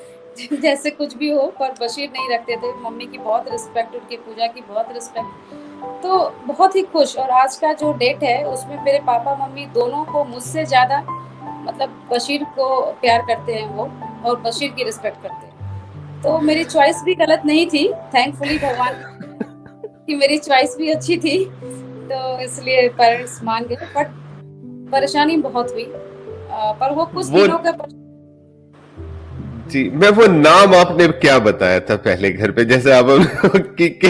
जैसे कुछ भी हो, पर बशीर नहीं रखते थे। मम्मी की बहुत रिस्पेक्ट, उनकी पूजा की बहुत रिस्पेक्ट, तो बहुत ही खुश। और आज का जो डेट है उसमें मेरे पापा मम्मी दोनों को मुझसे ज़्यादा, मतलब बशीर को प्यार करते हैं वो और बशीर की रिस्पेक्ट करते हैं। तो मेरी चॉइस भी गलत नहीं थी, थैंकफुली भगवान की मेरी चॉइस भी अच्छी थी, तो इसलिए पेरेंट्स मान गए। बट परेशानी बहुत हुई, पर वो कुछ वो दिनों का जी, मैं वो नाम आपने क्या बताया था पहले घर पे, जैसे आप कि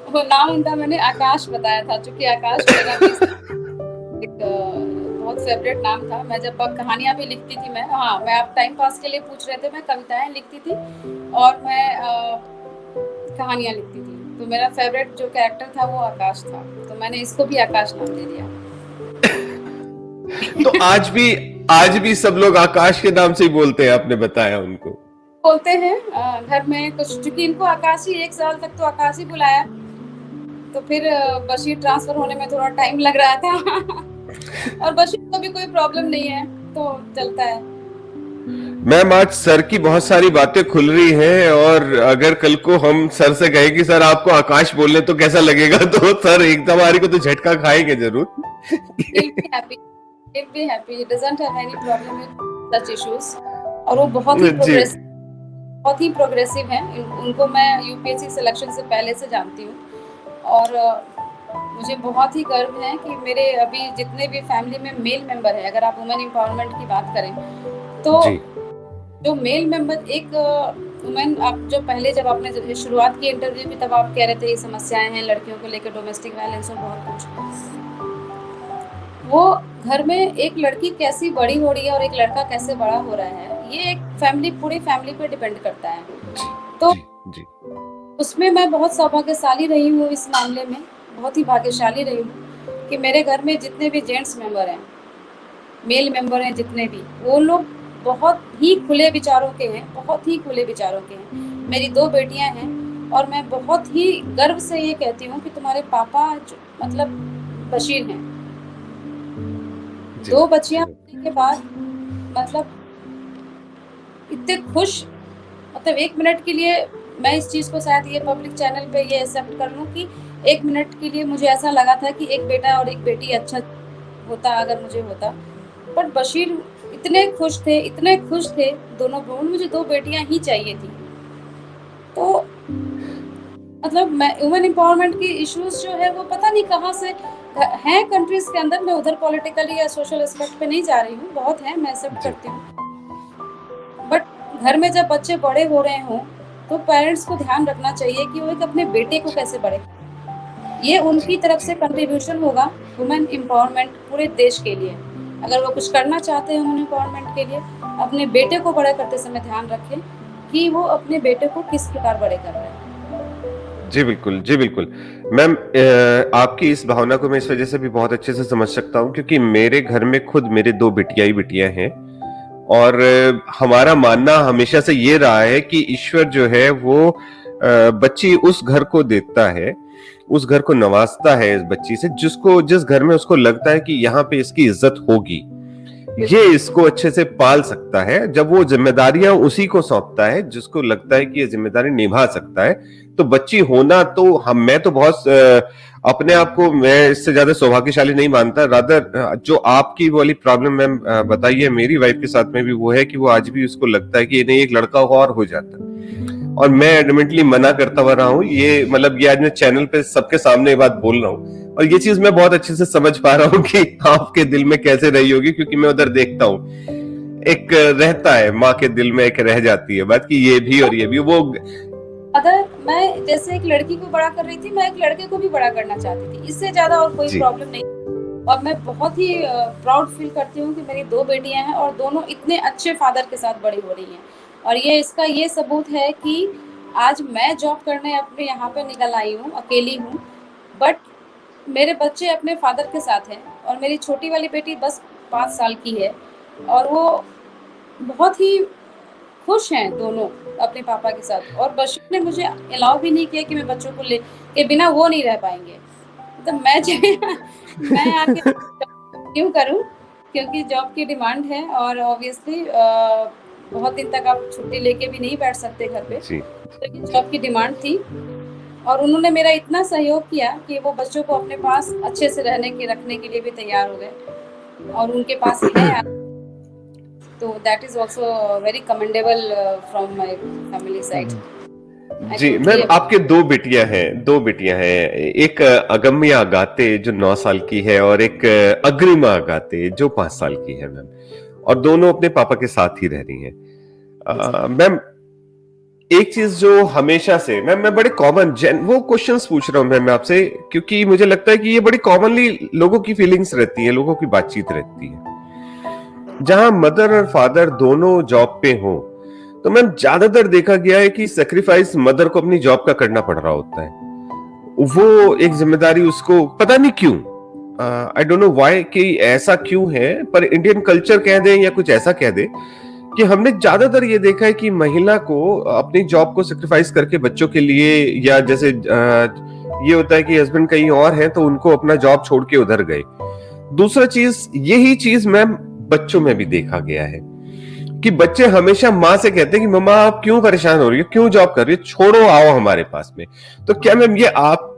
वो नाम उनका मैंने आकाश बताया था, क्योंकि आकाश मेरा भी एक बहुत फेवरेट नाम था। मैं जब कहानियाँ भी लिखती थी, मैं, हाँ, मैं, आप टाइम पास के लिए पूछ रहे थे, मैं कविताएं लिखती थी और मैं कहानियाँ लिखती थी, तो मेरा फेवरेट जो कैरेक्टर था वो आकाश था, तो मैंने इसको भी आकाश नाम दे दिया। तो आज भी आज भी सब लोग आकाश के नाम से ही बोलते हैं, आपने बताया उनको। बोलते हैं घर में कुछ, चूंकि इनको आकाशी 1 साल तक तो आकाशी बुलाया, तो फिर बशीर ट्रांसफर होने में थोड़ा टाइम लग रहा था और बशीर को भी कोई प्रॉब्लम नहीं है, तो चलता है। मैम आज सर की बहुत सारी बातें खुल रही हैं, और अगर कल को हम सर से कहें कि सर आपको आकाश बोलने तो कैसा लगेगा, तो सर एकदम हमारी को तो झटका खाएंगे जरूर। He'll be happy. He doesn't have any problem with such issues. और वो बहुत ही प्रोग्रेसिव हैं। उनको मैं यूपीएससी सिलेक्शन से पहले से जानती हूँ, और मुझे बहुत ही गर्व है कि मेरे अभी जितने भी फैमिली में मेल मेंबर है, अगर आप वुमेन एम्पावरमेंट की बात करें तो जो मेल मेंबर, एक वुमेन, आप जो पहले जब आपने शुरुआत की इंटरव्यू में, तब आप कह रहे थे ये समस्याएं हैं लड़कियों को लेकर, डोमेस्टिक वायलेंस और बहुत कुछ, वो घर में एक लड़की कैसी बड़ी हो रही है और एक लड़का कैसे बड़ा हो रहा है, ये एक फैमिली, पूरी फैमिली पे डिपेंड करता है। तो जी। उसमें मैं बहुत सौभाग्यशाली रही हूँ, इस मामले में बहुत ही भाग्यशाली रही हूँ कि मेरे घर में जितने भी जेंट्स मेंबर हैं, मेल मेंबर हैं जितने भी, वो लोग बहुत ही खुले विचारों के हैं, बहुत ही खुले विचारों के हैं। मेरी 2 बेटियां हैं, और मैं बहुत ही गर्व से ये कहती हूँ कि तुम्हारे पापा मतलब बशीर हैं। 2 बच्चियां होने के बाद मतलब इतने खुश, मतलब 1 मिनट के लिए मैं इस चीज़ को शायद ये पब्लिक चैनल पे ये एक्सेप्ट कर लूँ कि 1 मिनट के लिए मुझे ऐसा लगा था कि एक बेटा और एक बेटी अच्छा होता अगर मुझे होता, पर बशीर इतने खुश थे दोनों, मुझे 2 बेटियां ही चाहिए थी। तो मतलब मैं वुमेन एम्पावरमेंट की इश्यूज जो है वो पता नहीं कहाँ से हैं कंट्रीज के अंदर। मैं उधर पॉलिटिकली या सोशल एस्पेक्ट पे नहीं जा रही हूँ, बहुत है, मैं एक्सेप्ट करती हूँ, बट घर में जब बच्चे बड़े हो रहे हों तो पेरेंट्स को ध्यान रखना चाहिए कि वो एक अपने बेटे को कैसे बड़े, ये उनकी तरफ से कंट्रीब्यूशन होगा वुमेन एम्पावरमेंट पूरे देश के लिए। अगर वो कुछ करना चाहते हैं वुमेन एम्पावरमेंट के लिए, अपने बेटे को बड़ा करते समय ध्यान रखें कि वो अपने बेटे को किस प्रकार बड़े कर रहे हैं। जी बिल्कुल, जी बिल्कुल। मैम आपकी इस भावना को मैं इस वजह से भी बहुत अच्छे से समझ सकता हूँ, क्योंकि मेरे घर में खुद मेरे 2 बिटिया ही बिटियां हैं, और हमारा मानना हमेशा से ये रहा है कि ईश्वर जो है वो बच्ची उस घर को देता है, उस घर को नवाजता है इस बच्ची से, जिस घर में उसको लगता है कि यहाँ पे इसकी इज्जत होगी, ये इसको अच्छे से पाल सकता है। जब वो जिम्मेदारियां उसी को सौंपता है जिसको लगता है कि ये जिम्मेदारी निभा सकता है, तो बच्ची होना तो मैं तो बहुत अपने आप को मैं इससे ज्यादा सौभाग्यशाली नहीं मानता। रादर जो आपकी वाली प्रॉब्लम मैम बताई है मेरी वाइफ के साथ में भी, वो है कि वो आज भी उसको लगता है कि नहीं एक लड़का और हो जाता, और मैं एडमेंटली मना करता हुआ रहा हूँ। ये मतलब ये आज मैं चैनल पे सबके सामने ये बात बोल रहा हूँ, और ये चीज मैं बहुत अच्छे से समझ पा रहा हूँ कि आपके दिल में कैसे रही होगी, क्योंकि मैं उधर देखता हूँ एक रहता है, माँ के दिल में एक रह जाती है बात कि ये भी और ये भी। वो अगर मैं जैसे एक लड़की को बड़ा कर रही थी, मैं एक लड़के को भी बड़ा करना चाहती थी, इससे ज्यादा और कोई प्रॉब्लम नहीं। और मैं बहुत ही प्राउड फील करती हूँ कि मेरी 2 बेटियां हैं और दोनों इतने अच्छे फादर के साथ बड़ी हो रही हैं, और ये इसका ये सबूत है कि आज मैं जॉब करने अपने यहाँ पे निकल आई हूँ, अकेली हूँ, बट मेरे बच्चे अपने फादर के साथ हैं, और मेरी छोटी वाली बेटी बस 5 साल की है, और वो बहुत ही खुश हैं दोनों अपने पापा के साथ। और बशीर ने मुझे अलाउ भी नहीं किया कि मैं बच्चों को ले के बिना वो नहीं रह पाएंगे, तो मैं आके क्यों करूं, क्योंकि जॉब की डिमांड है, और ऑब्वियसली बहुत दिन तक आप छुट्टी लेके भी नहीं बैठ सकते घर पे, तो जॉब की डिमांड थी, और उन्होंने मेरा इतना सहयोग किया कि वो बच्चों को अपने पास अच्छे से रखने के लिए भी तैयार हो गए, और उनके पास है, तो that is also very commendable from my family side. जी मैम, आपके 2 बेटियां हैं, एक अगम्या अगाते जो 9 साल की है, और एक अग्रिमा अगाते जो 5 साल की है मैम, और दोनों अपने पापा के साथ ही रह रही हैं। मैम एक चीज जो हमेशा से मैं बड़े कॉमन वो क्वेश्चंस पूछ रहा हूं मैम आपसे, क्योंकि मुझे लगता है कि ये बड़ी कॉमनली लोगों की फीलिंग्स रहती है, लोगों की बातचीत रहती है। जहां मदर और फादर दोनों जॉब पे हो, तो मैम ज्यादातर देखा गया है कि सेक्रीफाइस मदर को अपनी जॉब का करना पड़ रहा होता है। वो एक जिम्मेदारी उसको पता नहीं क्यों, आई डोंट नो व्हाई कि ऐसा क्यों है, पर इंडियन कल्चर कह दें या कुछ ऐसा कह दें कि हमने ज्यादातर ये देखा है कि महिला को अपनी जॉब को सेक्रीफाइस करके बच्चों के लिए, या जैसे ये होता है कि हस्बैंड कहीं और हैं तो उनको अपना जॉब छोड़ के उधर गए। दूसरा चीज, यही चीज मैम बच्चों में भी देखा गया है कि बच्चे हमेशा माँ से कहते हैं कि मम्मा आप क्यों परेशान हो रही हो, क्यों जॉब कर रही हो, छोड़ो आओ हमारे पास में। तो क्या मैम ये आप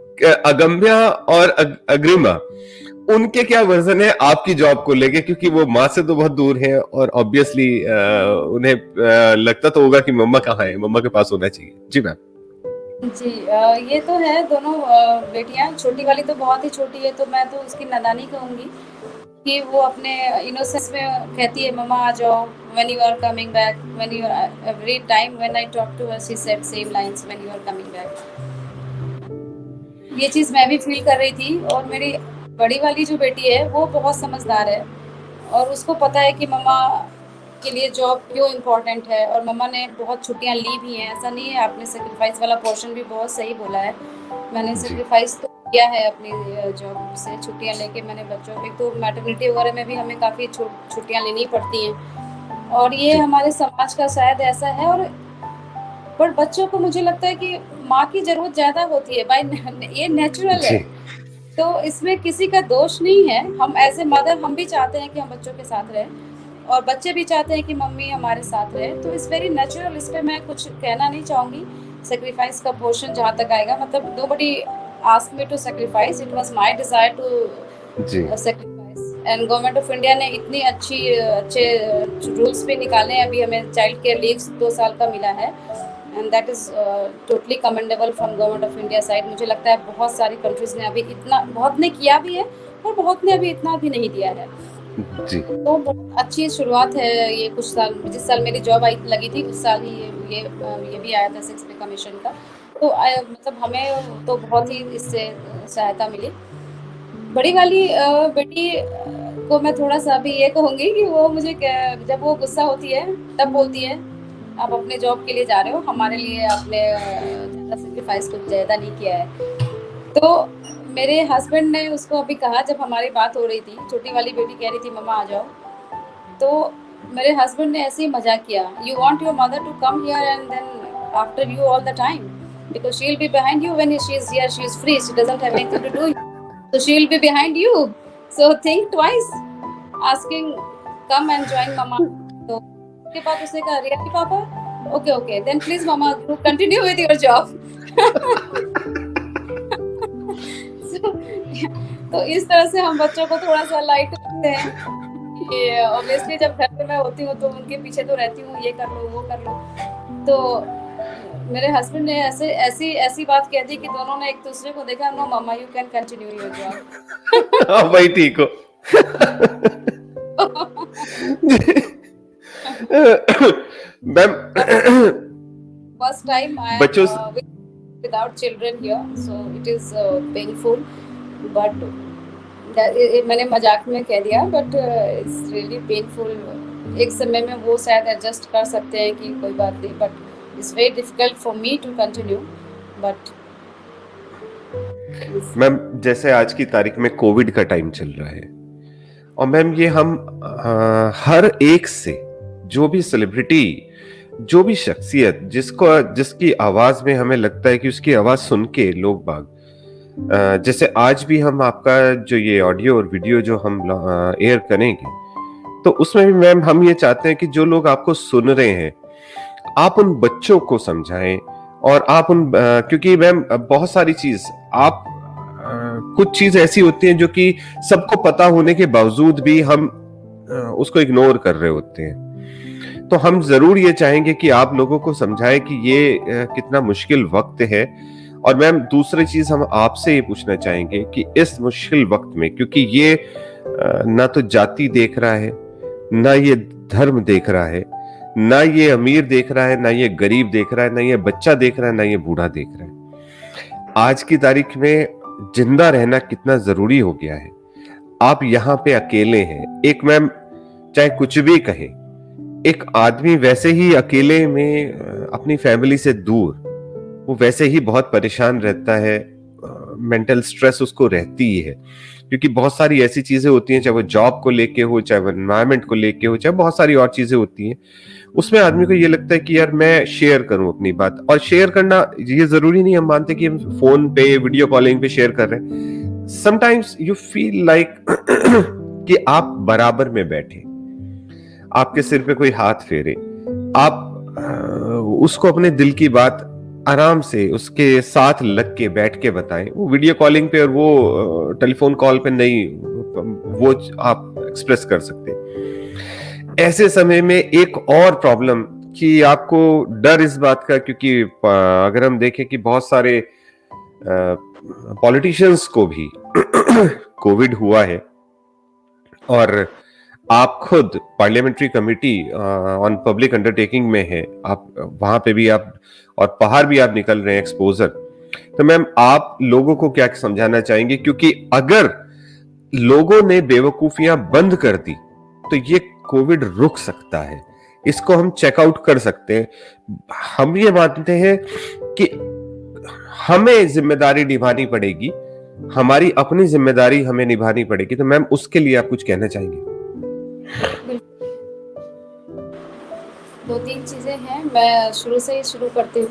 अगम्या और अग्रिमा, उनके क्या वर्जन है आपकी जॉब को लेके, क्योंकि वो माँ से तो बहुत दूर है और ऑब्वियसली उन्हें लगता तो होगा कि मम्मा कहाँ है, मम्मा के पास होना चाहिए। जी मैम। जी ये तो है, दोनों बेटियां, छोटी वाली तो बहुत ही छोटी है, तो मैं तो उसकी नादानी कहूँगी कि वो अपने इनोसेंस में कहती है मम्मा आ जाओ, when you are coming back, when you every time when I talk to her she said same lines, when you are coming back. ये चीज़ मैं भी फील कर रही थी। और मेरी बड़ी वाली जो बेटी है वो बहुत समझदार है और उसको पता है कि मम्मा के लिए जॉब क्यों इम्पोर्टेंट है, और मम्मा ने बहुत छुट्टियां ली भी हैं। ऐसा नहीं है, आपने सेक्रीफाइस वाला पोर्शन भी बहुत सही बोला है। मैंने जी सेक्रीफाइस तो किया है अपनी जॉब से, छुट्टियां लेके मैंने बच्चों की, तो मैटरनिटी वगैरह में भी हमें काफ़ी छुट्टियां लेनी पड़ती हैं, और ये जी हमारे समाज का शायद ऐसा है। और पर बच्चों को मुझे लगता है कि माँ की ज़रूरत ज़्यादा होती है, ये नेचुरल जी है। तो इसमें किसी का दोष नहीं है। हम एज ए मदर हम भी चाहते हैं कि हम बच्चों के साथ रहें, और बच्चे भी चाहते हैं कि मम्मी हमारे साथ रहे। तो इट्स वेरी नेचुरल, इस पे मैं कुछ कहना नहीं चाहूँगी। सेक्रीफाइस का पोर्शन जहाँ तक आएगा, मतलब nobody asked me to sacrifice, it was my desire जी to sacrifice. And government of India ने इतनी अच्छे रूल्स भी निकाले हैं। अभी हमें चाइल्ड केयर लीव्स 2 साल का मिला है, and that is totally commendable from government of India side. मुझे लगता है बहुत सारी कंट्रीज़ ने अभी इतना, बहुत ने किया भी है और बहुत ने अभी इतना भी नहीं दिया है। जी तो बहुत अच्छी शुरुआत है। ये कुछ साल, जिस साल मेरी जॉब आई लगी थी उस साल ही ये भी आया था 6 पे कमीशन का। तो मतलब हमें तो बहुत ही इससे सहायता मिली। बड़ी वाली बेटी को मैं थोड़ा-सा अभी ये कहूँगी कि वो मुझे जब वो गुस्सा होती है तब बोलती है, "आप अपने जॉब के लिए जा रहे हो, हमारे लिए आपने ज़्यादा सैक्रिफाइस कुछ ज़्यादा नहीं किया है।" तो मेरे हस्बैंड ने उसको अभी कहा, जब हमारी बात हो रही थी, छोटी वाली बेटी कह रही थी मम्मा आ जाओ, तो मेरे हस्बैंड ने ऐसे ही मज़ाक किया, "You want your mother to come here and then after you all the time? Because she'll be behind you when she is here, she is free, she doesn't have anything to do. So she'll be behind you. So think twice asking come and join mama." तो उसके बाद उसने कहा, "really पापा? Okay, okay. Then please mama you continue with your job." So, तो इस तरह से हम बच्चों को थोड़ा-सा लाइट रखते हैं कि ऑब्वियसली जब घर पे मैं होती हूँ तो उनके पीछे तो रहती हूँ, ये कर लो, वो कर लो। तो मेरे हस्बैंड ने ऐसी बात कह दी कि दोनों ने एक दूसरे को देखा, "no mamma you can continue your job." हाँ भाई ठीक हो। Ma'am First time I am बच्चों without children here, so it is painful, but मैंने मजाक में कह दिया, but it's really painful। एक समय में वो शायद एडजस्ट कर सकते हैं कि कोई बात नहीं, but it's very difficult for me to continue, but ma'am जैसे आज की तारीख में कोविड का टाइम चल रहा है, और मैम ये हम हर एक से, जो भी सेलिब्रिटी, जो भी शख्सियत जिसकी आवाज में हमें लगता है कि उसकी आवाज सुन के लोग बाग, जैसे आज भी हम आपका जो ये ऑडियो और वीडियो जो हम एयर करेंगे, तो उसमें भी मैम हम ये चाहते हैं कि जो लोग आपको सुन रहे हैं, आप उन बच्चों को समझाएं, और आप क्योंकि मैम बहुत सारी चीज आप कुछ चीज ऐसी होती हैं जो कि सबको पता होने के बावजूद भी हम उसको इग्नोर कर रहे होते हैं। तो हम जरूर ये चाहेंगे कि आप लोगों को समझाएं कि ये कितना मुश्किल वक्त है। और मैम दूसरी चीज हम आपसे ये पूछना चाहेंगे कि इस मुश्किल वक्त में, क्योंकि ये ना तो जाति देख रहा है, ना ये धर्म देख रहा है, ना ये अमीर देख रहा है, ना ये गरीब देख रहा है, ना ये बच्चा देख रहा है, ना ये बूढ़ा देख रहा है। आज की तारीख में जिंदा रहना कितना जरूरी हो गया है। आप यहाँ पे अकेले हैं। एक मैम चाहे कुछ भी कहें, एक आदमी वैसे ही अकेले में अपनी फैमिली से दूर, वो वैसे ही बहुत परेशान रहता है। मेंटल स्ट्रेस उसको रहती ही है, क्योंकि बहुत सारी ऐसी चीजें होती हैं, चाहे वो जॉब को लेके हो, चाहे वो एनवायरमेंट को लेके हो, चाहे बहुत सारी और चीजें होती हैं, उसमें आदमी को ये लगता है कि यार मैं शेयर करूं अपनी बात। और शेयर करना ये जरूरी नहीं हम मानते कि हम फोन पे वीडियो कॉलिंग पे शेयर कर रहे हैं। समटाइम्स यू फील लाइक कि आप बराबर में बैठे, आपके सिर पे कोई हाथ फेरे, आप उसको अपने दिल की बात आराम से उसके साथ लग के बैठ के बताएं। वो वीडियो कॉलिंग पे और वो टेलीफोन कॉल पे नहीं, वो आप एक्सप्रेस कर सकते हैं। ऐसे समय में एक और प्रॉब्लम कि आपको डर इस बात का, क्योंकि अगर हम देखें कि बहुत सारे पॉलिटिशियंस को भी कोविड हुआ है, और आप खुद parliamentary committee on public undertaking में है, आप वहां पे भी आप, और बाहर भी आप निकल रहे हैं एक्सपोजर। तो मैम आप लोगों को क्या समझाना चाहेंगे, क्योंकि अगर लोगों ने बेवकूफियां बंद कर दी तो ये कोविड रुक सकता है, इसको हम चेकआउट कर सकते हैं। हम ये मानते हैं कि हमें जिम्मेदारी निभानी पड़ेगी, हमारी अपनी जिम्मेदारी हमें निभानी पड़ेगी। तो मैम उसके लिए आप कुछ कहना चाहेंगे? दो तीन चीज़ें हैं, मैं शुरू से ही शुरू करती हूँ।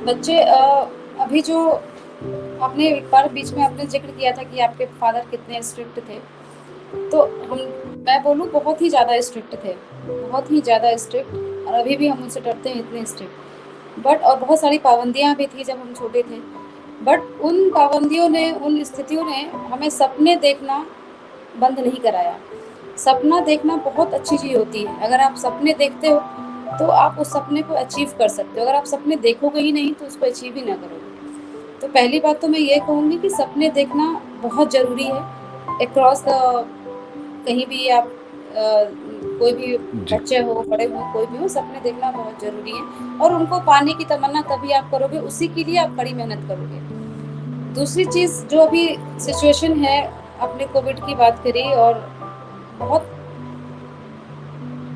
बच्चे अभी जो आपने एक बार बीच में आपने जिक्र किया था कि आपके फादर कितने स्ट्रिक्ट थे, तो मैं बोलूँ बहुत ही ज़्यादा स्ट्रिक्ट थे, बहुत ही ज़्यादा स्ट्रिक्ट, और अभी भी हम उनसे डरते हैं, इतने स्ट्रिक्ट। बट और बहुत सारी पाबंदियाँ भी थी जब हम छोटे थे, बट उन पाबंदियों ने, उन स्थितियों ने हमें सपने देखना बंद नहीं कराया। सपना देखना बहुत अच्छी चीज़ होती है। अगर आप सपने देखते हो तो आप उस सपने को अचीव कर सकते हो। अगर आप सपने देखोगे ही नहीं तो उसको अचीव ही ना करोगे। तो पहली बात तो मैं ये कहूँगी कि सपने देखना बहुत ज़रूरी है। अक्रॉस द कहीं भी आप कोई भी जी। बच्चे हो, बड़े हो, कोई भी हो, सपने देखना बहुत ज़रूरी है, और उनको पाने की तमन्ना तभी आप करोगे, उसी के लिए आप कड़ी मेहनत करोगे। दूसरी चीज़ जो अभी सिचुएशन है, आपने कोविड की बात करी, और बहुत,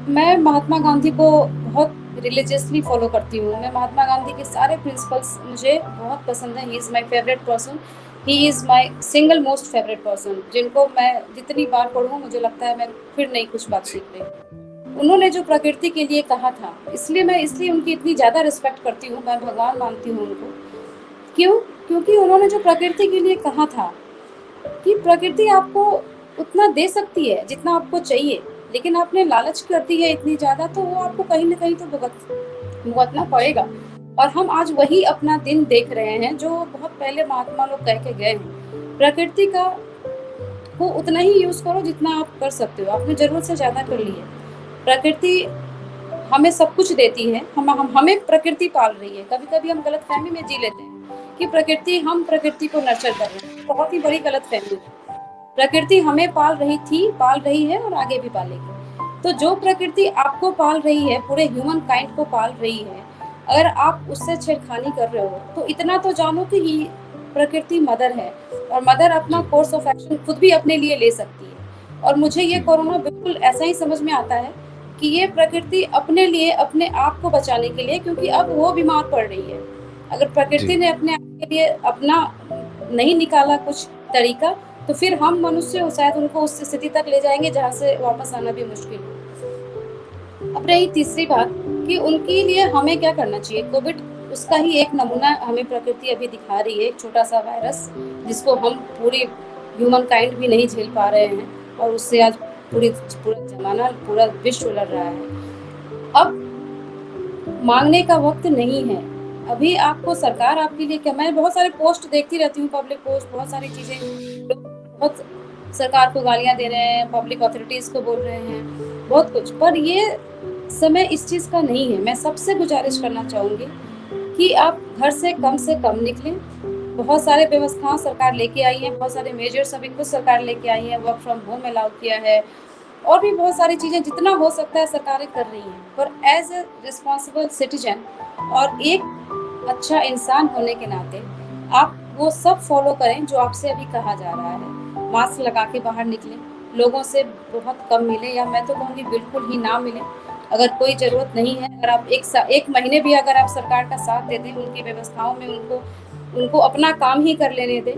मैं महात्मा गांधी को बहुत रिलीजियसली फॉलो करती हूँ। मैं महात्मा गांधी के सारे प्रिंसिपल्स मुझे बहुत पसंद हैं। He is my favourite person, he is my single most favourite person, जिनको मैं जितनी बार पढ़ूँ मुझे लगता है मैं फिर नई कुछ बात सीख रही। उन्होंने जो प्रकृति के लिए कहा था, इसलिए उनकी इतनी ज़्यादा रिस्पेक्ट करती हूँ, मैं भगवान मानती हूँ उनको। क्यों? क्योंकि उन्होंने जो प्रकृति के लिए कहा था कि प्रकृति आपको उतना दे सकती है जितना आपको चाहिए, लेकिन आपने लालच कर दी है इतनी ज़्यादा, तो वो आपको कहीं न कहीं तो भुगतना पड़ेगा। और हम आज वही अपना दिन देख रहे हैं जो बहुत पहले महात्मा लोग कह के गए हैं। प्रकृति का को उतना ही यूज़ करो जितना आप कर सकते हो। आपने ज़रूरत से ज़्यादा कर ली है। प्रकृति हमें सब कुछ देती है, हमें प्रकृति पाल रही है। कभी-कभी हम गलतफ़हमी में जी लेते हैं कि हम प्रकृति को नर्चर कर रहे हैं। बहुत ही बड़ी गलतफ़हमी है। प्रकृति हमें पाल रही थी, पाल रही है और आगे भी पालेगी। तो जो प्रकृति आपको पाल रही है, पूरे ह्यूमन काइंड को पाल रही है, अगर आप उससे छेड़खानी कर रहे हो, तो इतना तो जानो कि ये प्रकृति मदर है, और मदर अपना जी। कोर्स ऑफ एक्शन खुद भी अपने लिए ले सकती है। और मुझे ये जी। कोरोना बिल्कुल ऐसा ही समझ में आता है कि ये प्रकृति अपने लिए, अपने आप को बचाने के लिए, क्योंकि अब वो बीमार पड़ रही है। अगर प्रकृति जी। ने अपने आप के लिए अपना नहीं निकाला कुछ तरीका, तो फिर हम मनुष्य शायद उनको उस स्थिति तक ले जाएंगे जहाँ से वापस आना भी मुश्किल हो। अब रही तीसरी बात कि उनके लिए हमें क्या करना चाहिए। कोविड उसका ही एक नमूना हमें प्रकृति अभी दिखा रही है, एक छोटा सा वायरस जिसको हम पूरी ह्यूमन काइंड भी नहीं झेल पा रहे हैं, और उससे आज पूरा जमाना, पूरा विश्व लड़ रहा है। अब मांगने का वक्त नहीं है। अभी आपको सरकार आपके लिए क्या, मैं बहुत सारे पोस्ट देखती रहती हूँ, पब्लिक पोस्ट, बहुत सारी चीज़ें, लोग बहुत सरकार को गालियाँ दे रहे हैं, पब्लिक अथॉरिटीज़ को बोल रहे हैं, बहुत कुछ। पर ये समय इस चीज़ का नहीं है। मैं सबसे गुजारिश करना चाहूँगी कि आप घर से कम निकलें। बहुत सारे व्यवस्थाएं सरकार लेके आई है, बहुत सारे मेजर्स अभी खुद सरकार लेके आई है, वर्क फ्रॉम होम अलाउ किया है, और भी बहुत सारी चीज़ें जितना हो सकता है सरकारें कर रही हैं। पर एज ए रिस्पॉन्सिबल सिटीजन और एक अच्छा इंसान होने के नाते आप वो सब फॉलो करें जो आपसे अभी कहा जा रहा है। मास्क लगा के बाहर निकलें, लोगों से बहुत कम मिलें, या मैं तो कहूँगी बिल्कुल ही ना मिलें। अगर कोई ज़रूरत नहीं है, अगर आप एक महीने भी अगर आप सरकार का साथ देते हैं, उनकी व्यवस्थाओं में उनको उनको अपना काम ही कर लेने दें,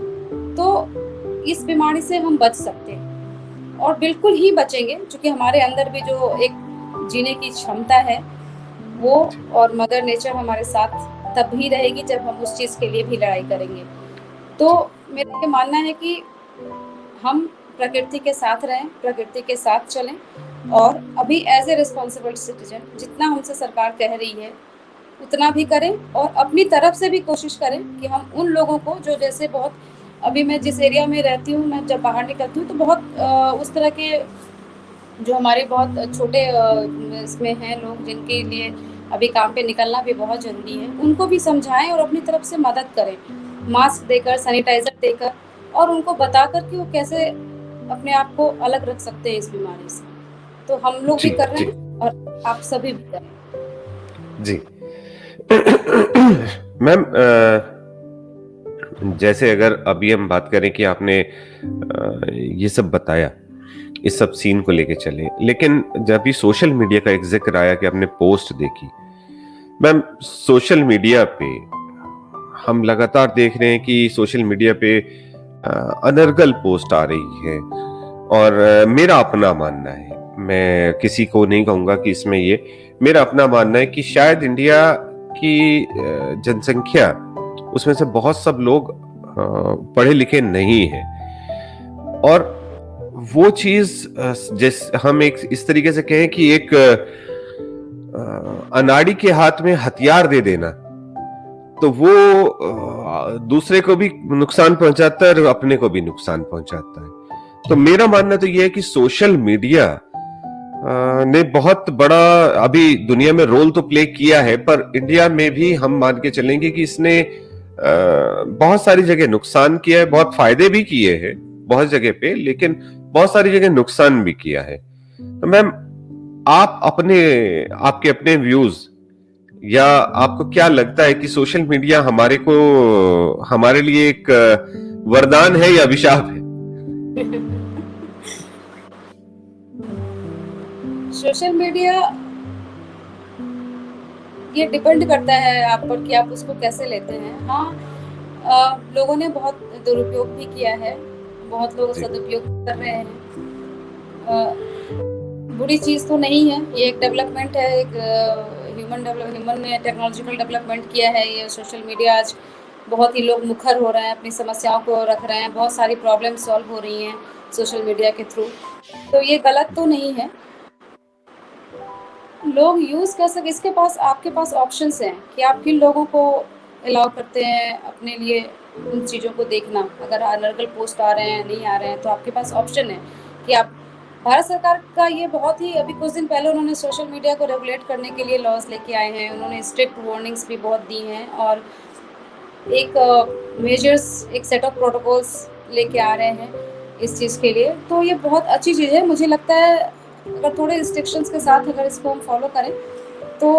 तो इस बीमारी से हम बच सकते हैं। और बिल्कुल ही बचेंगे, क्योंकि हमारे अंदर भी जो एक जीने की क्षमता है वो, और मदर नेचर हमारे साथ तब ही रहेगी जब हम उस चीज़ के लिए भी लड़ाई करेंगे। तो मेरा ये मानना है कि हम प्रकृति के साथ रहें, प्रकृति के साथ चलें, और अभी एज ए रिस्पॉन्सिबल सिटीजन जितना हमसे सरकार कह रही है उतना भी करें, और अपनी तरफ से भी कोशिश करें कि हम उन लोगों को जो, जैसे बहुत, अभी मैं जिस एरिया में रहती हूँ, मैं जब बाहर निकलती हूँ तो बहुत उस तरह के जो हमारे बहुत छोटे इसमें हैं लोग, जिनके लिए अभी काम पे निकलना भी बहुत ज़रूरी है, उनको भी समझाएं और अपनी तरफ से मदद करें, मास्क देकर, सैनिटाइज़र देकर, और उनको बताकर कि वो कैसे अपने आप को अलग रख सकते हैं इस बीमारी से। तो हम लोग भी जी कर रहे जी हैं और आप सभी भी कर रहे हैं। जी। मैम, जैसे अगर अभी हम बात करें कि आपने ये सब बताया, इस सब सीन को लेके चले, लेकिन जब भी सोशल मीडिया का एक जिक्र आया कि आपने पोस्ट देखी, मैम सोशल मीडिया पे हम लगातार देख रहे हैं कि सोशल मीडिया पे अनर्गल पोस्ट आ रही है, और मेरा अपना मानना है, मैं किसी को नहीं कहूंगा कि इसमें ये, मेरा अपना मानना है कि शायद इंडिया की जनसंख्या, उसमें से बहुत सब लोग पढ़े लिखे नहीं हैं, और वो चीज जैसे हम एक इस तरीके से कहें कि एक अनाड़ी के हाथ में हथियार दे देना, तो वो दूसरे को भी नुकसान पहुंचाता है और अपने को भी नुकसान पहुंचाता है। तो मेरा मानना तो ये है कि सोशल मीडिया ने बहुत बड़ा अभी दुनिया में रोल तो प्ले किया है, पर इंडिया में भी हम मान के चलेंगे कि इसने बहुत सारी जगह नुकसान किया है, बहुत फायदे भी किए हैं बहुत जगह पे, लेकिन बहुत सारी जगह नुकसान भी किया है। तो मैम, आप आपके अपने व्यूज, या आपको क्या लगता है कि सोशल मीडिया हमारे लिए एक वरदान है या अभिशाप है? सोशल मीडिया, ये डिपेंड करता है आप पर कि आप उसको कैसे लेते हैं। हाँ, लोगों ने बहुत दुरुपयोग भी किया है, बहुत लोग सदुपयोग कर रहे हैं। बुरी चीज़ तो नहीं है, ये एक डेवलपमेंट है, एक ह्यूमन ने टेक्नोलॉजिकल डेवलपमेंट किया है। ये सोशल मीडिया आज बहुत ही लोग मुखर हो रहे हैं, अपनी समस्याओं को रख रहे हैं, बहुत सारी प्रॉब्लम सॉल्व हो रही हैं सोशल मीडिया के थ्रू, तो ये गलत तो नहीं है, लोग यूज़ कर सके। इसके पास, आपके पास ऑप्शंस हैं कि आप किन लोगों को अलाउ करते हैं अपने लिए उन चीज़ों को देखना। अगर अनर्गल पोस्ट आ रहे हैं, नहीं आ रहे हैं, तो आपके पास ऑप्शन है कि आप, भारत सरकार का ये बहुत ही, अभी कुछ दिन पहले उन्होंने सोशल मीडिया को रेगुलेट करने के लिए लॉज लेके आए हैं, उन्होंने स्ट्रिक्ट वार्निंग्स भी बहुत दी हैं, और एक मेजर्स, एक सेट ऑफ प्रोटोकॉल्स लेके आ रहे हैं इस चीज़ के लिए। तो ये बहुत अच्छी चीज़ है, मुझे लगता है अगर थोड़े रिस्ट्रिक्शंस के साथ अगर इसको हम फॉलो करें तो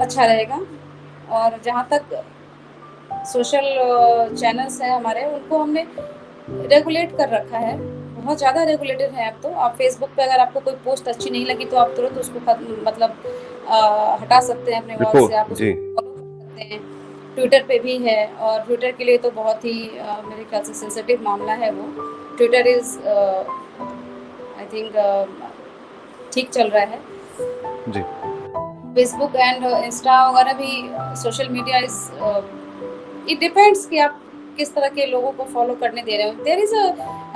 अच्छा रहेगा। और जहाँ तक सोशल चैनल्स हैं हमारे, उनको हमने रेगुलेट कर रखा है, बहुत ज़्यादा रेगुलेटेड है अब तो। आप फेसबुक पे अगर आपको कोई पोस्ट अच्छी नहीं लगी तो आप तुरंत उसको मतलब हटा सकते हैं अपने वॉल से, आप उसको जी फॉलो कर सकते हैं। ट्विटर पे भी है, और ट्विटर के लिए तो बहुत ही मेरे ख्याल से सेंसिटिव मामला है वो। ट्विटर इज़ आई थिंक ठीक चल रहा है। जी फेसबुक एंड इंस्टा वगैरह भी social media is, it depends कि आप किस तरह के लोगों को फॉलो करने दे रहे हो। There is a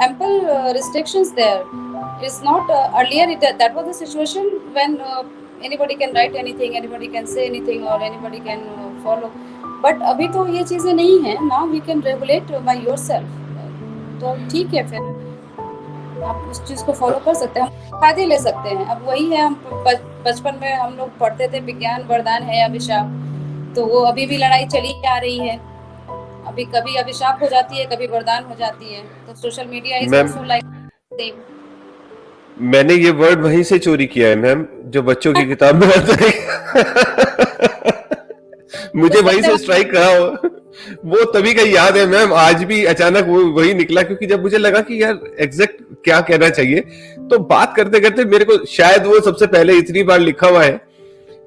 ample restrictions there, it's not earlier that was the situation when anybody can write anything, anybody can say anything, or anybody can follow, but अभी तो ये चीज़ें नहीं हैं। Now we can regulate by yourself, तो ठीक है, फिर आप उस चीज़ को फॉलो कर सकते हैं, हम फायदे ले सकते हैं। अब वही है, हम बचपन में हम लोग पढ़ते थे विज्ञान वरदान है अभिशाप, तो वो अभी भी लड़ाई चली आ रही है, अभी कभी अभिशाप हो जाती है, कभी वरदान हो जाती है। तो social media is ma'am, also like same. मैंने ये वर्ड वहीं से चोरी किया है मैम, जो बच्चों की किताब में आता है। मुझे वहीं से स्ट्राइक करा वो तभी का याद है मैम, आज भी अचानक वो वही निकला, क्योंकि जब मुझे लगा कि यार एग्जैक्ट क्या कहना चाहिए, तो बात करते करते मेरे को शायद वो सबसे पहले इतनी बार लिखा हुआ है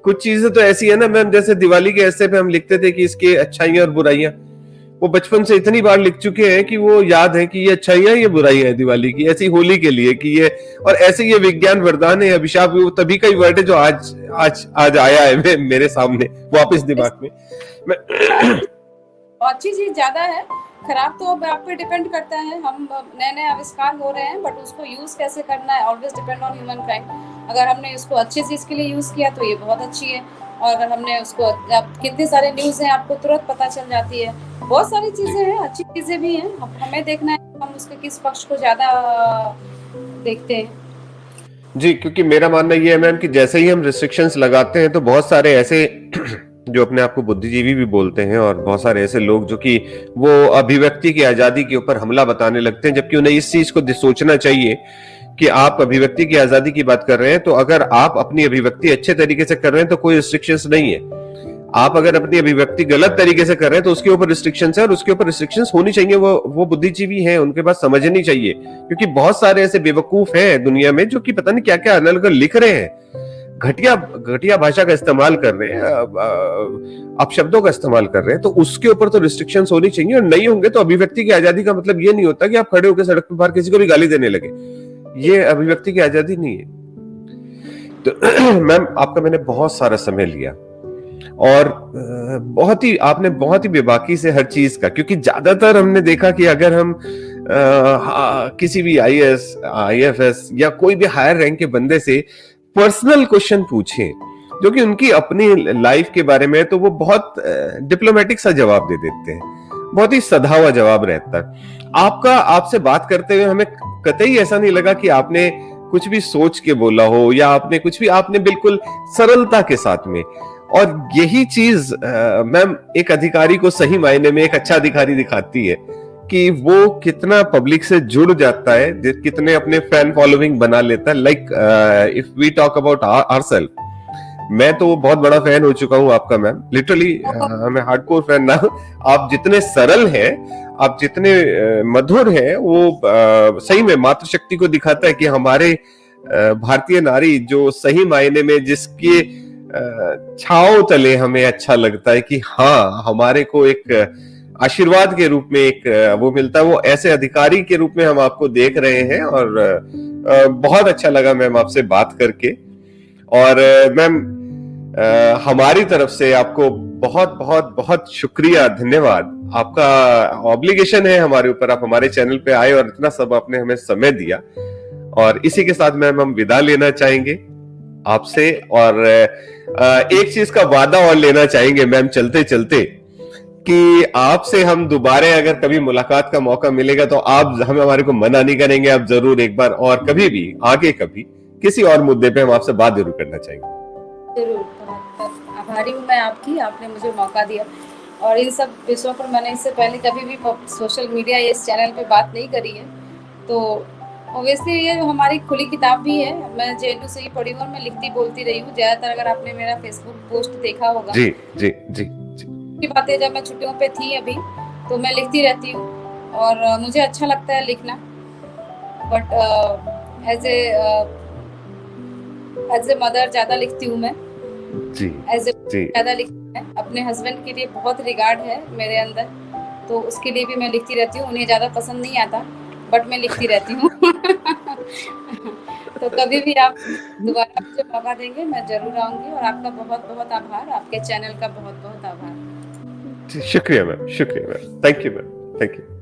कुछ चीजें तो ऐसी है ना मैम, जैसे दिवाली के ऐसे पे हम लिखते थे कि इसके अच्छाइयां और बुराइयां, वो बचपन से इतनी बार लिख चुके हैं कि वो याद है कि ये अच्छाइयां ये बुराइयां है दिवाली की। ऐसी होली के लिए कि ये, और ऐसे ये विज्ञान वरदान है अभिशाप, वो तभी का ही वर्ड है जो आज आज आज आया है मेरे सामने वापस दिमाग में। अच्छी चीज ज्यादा है, खराब तो अब आप पे डिपेंड करता है। हम नए नए आविष्कार हो रहे हैं, बट उसको यूज कैसे करना है always depend on human kind. अगर हमने उसको अच्छी चीज के लिए यूज किया तो ये बहुत अच्छी है, और अगर हमने उसको, कितने सारे न्यूज हैं आपको तुरंत पता चल जाती है, बहुत सारी चीजें हैं, अच्छी चीजें भी हैं। अब हमें देखना है हम उसके किस पक्ष को ज्यादा देखते हैं। जी, क्योंकि मेरा मानना ये है मैम कि जैसे ही हम रिस्ट्रिक्शंस लगाते हैं तो बहुत सारे ऐसे जो अपने आप को बुद्धिजीवी भी बोलते हैं, और बहुत सारे ऐसे लोग जो कि वो अभिव्यक्ति की आजादी के ऊपर हमला बताने लगते हैं, जबकि उन्हें इस चीज को सोचना चाहिए कि आप अभिव्यक्ति की आजादी की बात कर रहे हैं, तो अगर आप अपनी अभिव्यक्ति अच्छे तरीके से कर रहे हैं तो कोई रिस्ट्रिक्शंस नहीं है। आप अगर अपनी अभिव्यक्ति गलत तरीके से कर रहे हैं तो उसके ऊपर रिस्ट्रिक्शंस है, और उसके ऊपर रिस्ट्रिक्शंस होनी चाहिए। वो बुद्धिजीवी हैं, उनके पास समझनी चाहिए, क्योंकि बहुत सारे ऐसे बेवकूफ हैं दुनिया में जो कि पता नहीं क्या क्या अलग अलग लिख रहे हैं, घटिया घटिया भाषा का इस्तेमाल कर रहे हैं, अपशब्दों का इस्तेमाल कर रहे हैं। तो उसके ऊपर तो रिस्ट्रिक्शंस होनी चाहिए, और नहीं होंगे तो अभिव्यक्ति की आजादी का मतलब ये नहीं होता कि आप खड़े होकर सड़क पर बाहर किसी को भी गाली देने लगे। ये अभिव्यक्ति की आजादी नहीं है। तो मैम आपका मैंने बहुत सारा समय लिया, और आपने बहुत ही बेबाकी से हर चीज का, क्योंकि ज्यादातर हमने देखा कि अगर हम किसी भी आईएएस आईएफएस या कोई भी हायर रैंक के बंदे से पर्सनल क्वेश्चन पूछें जो कि उनकी अपनी लाइफ के बारे में है, तो वो बहुत डिप्लोमेटिक सा जवाब दे देते हैं, बहुत ही सधा हुआ जवाब रहता है। आपसे बात करते हुए हमें कतई ऐसा नहीं लगा कि आपने कुछ भी सोच के बोला हो, या आपने बिल्कुल सरलता के साथ में। और यही चीज मैम एक अधिकारी को सही मायने में एक अच्छा अधिकारी दिखाती है कि वो कितना पब्लिक से जुड़ जाता है, कितने अपने फैन फॉलोइंग बना लेता है। Like if we talk about ourself, मैं तो बहुत बड़ा फैन हो चुका हूं आपका मैम, लिटरली मैं हार्डकोर फैन ना। आप जितने सरल हैं, आप जितने मधुर हैं, वो सही में मातृशक्ति को दिखाता है कि हमारे भारतीय नारी जो सही मायने में जिसके छाव तले हमें अच्छा लगता है कि हाँ हमारे को एक आशीर्वाद के रूप में एक वो मिलता है, वो ऐसे अधिकारी के रूप में हम आपको देख रहे हैं। और बहुत अच्छा लगा मैम आपसे बात करके। और मैम हमारी तरफ से आपको बहुत बहुत बहुत शुक्रिया, धन्यवाद। आपका ऑब्लिगेशन है हमारे ऊपर, आप हमारे चैनल पे आए और इतना सब आपने हमें समय दिया। और इसी के साथ मैम हम विदा लेना चाहेंगे आपसे, और एक चीज का वादा और लेना चाहेंगे मैम चलते चलते, कि आपसे हम दोबारा अगर कभी मुलाकात का मौका मिलेगा तो आप हमें हमारे को मना नहीं करेंगे, आप जरूर एक बार और कभी भी आगे कभी किसी और मुद्दे पे हम आपसे बात जरूर करना चाहेंगे। जरूर, आभारी हूँ मैं आपकी, आपने मुझे मौका दिया। और इन सब विषयों पर मैंने इससे पहले कभी भी सोशल मीडिया या इस चैनल पे बात नहीं करी है, तो ऑब्वियसली ये हमारी खुली किताब भी है। मैं जेएनयू से ही पढ़ी हूँ और मैं लिखती बोलती रही हूँ ज्यादातर। अगर आपने मेरा फेसबुक पोस्ट देखा होगा, जी जी जी की बातें, जब मैं छुट्टियों पे थी अभी, तो मैं लिखती रहती हूँ और मुझे अच्छा लगता है लिखना। बट एज ए मदर ज्यादा लिखती हूँ मैं, जी एज ए ज्यादा लिखती हूँ। अपने हस्बैंड के लिए बहुत रिगार्ड है मेरे अंदर, तो उसके लिए भी मैं लिखती रहती हूँ। उन्हें ज्यादा पसंद नहीं आता, बट मैं लिखती रहती हूँ। तो कभी भी आप दोबारा मुझे मौका देंगे, मैं जरूर आऊंगी। और आपका बहुत बहुत आभार, आपके चैनल का बहुत बहुत आभार। शुक्रिया मैम, शुक्रिया ma'am, thank you ma'am, thank you.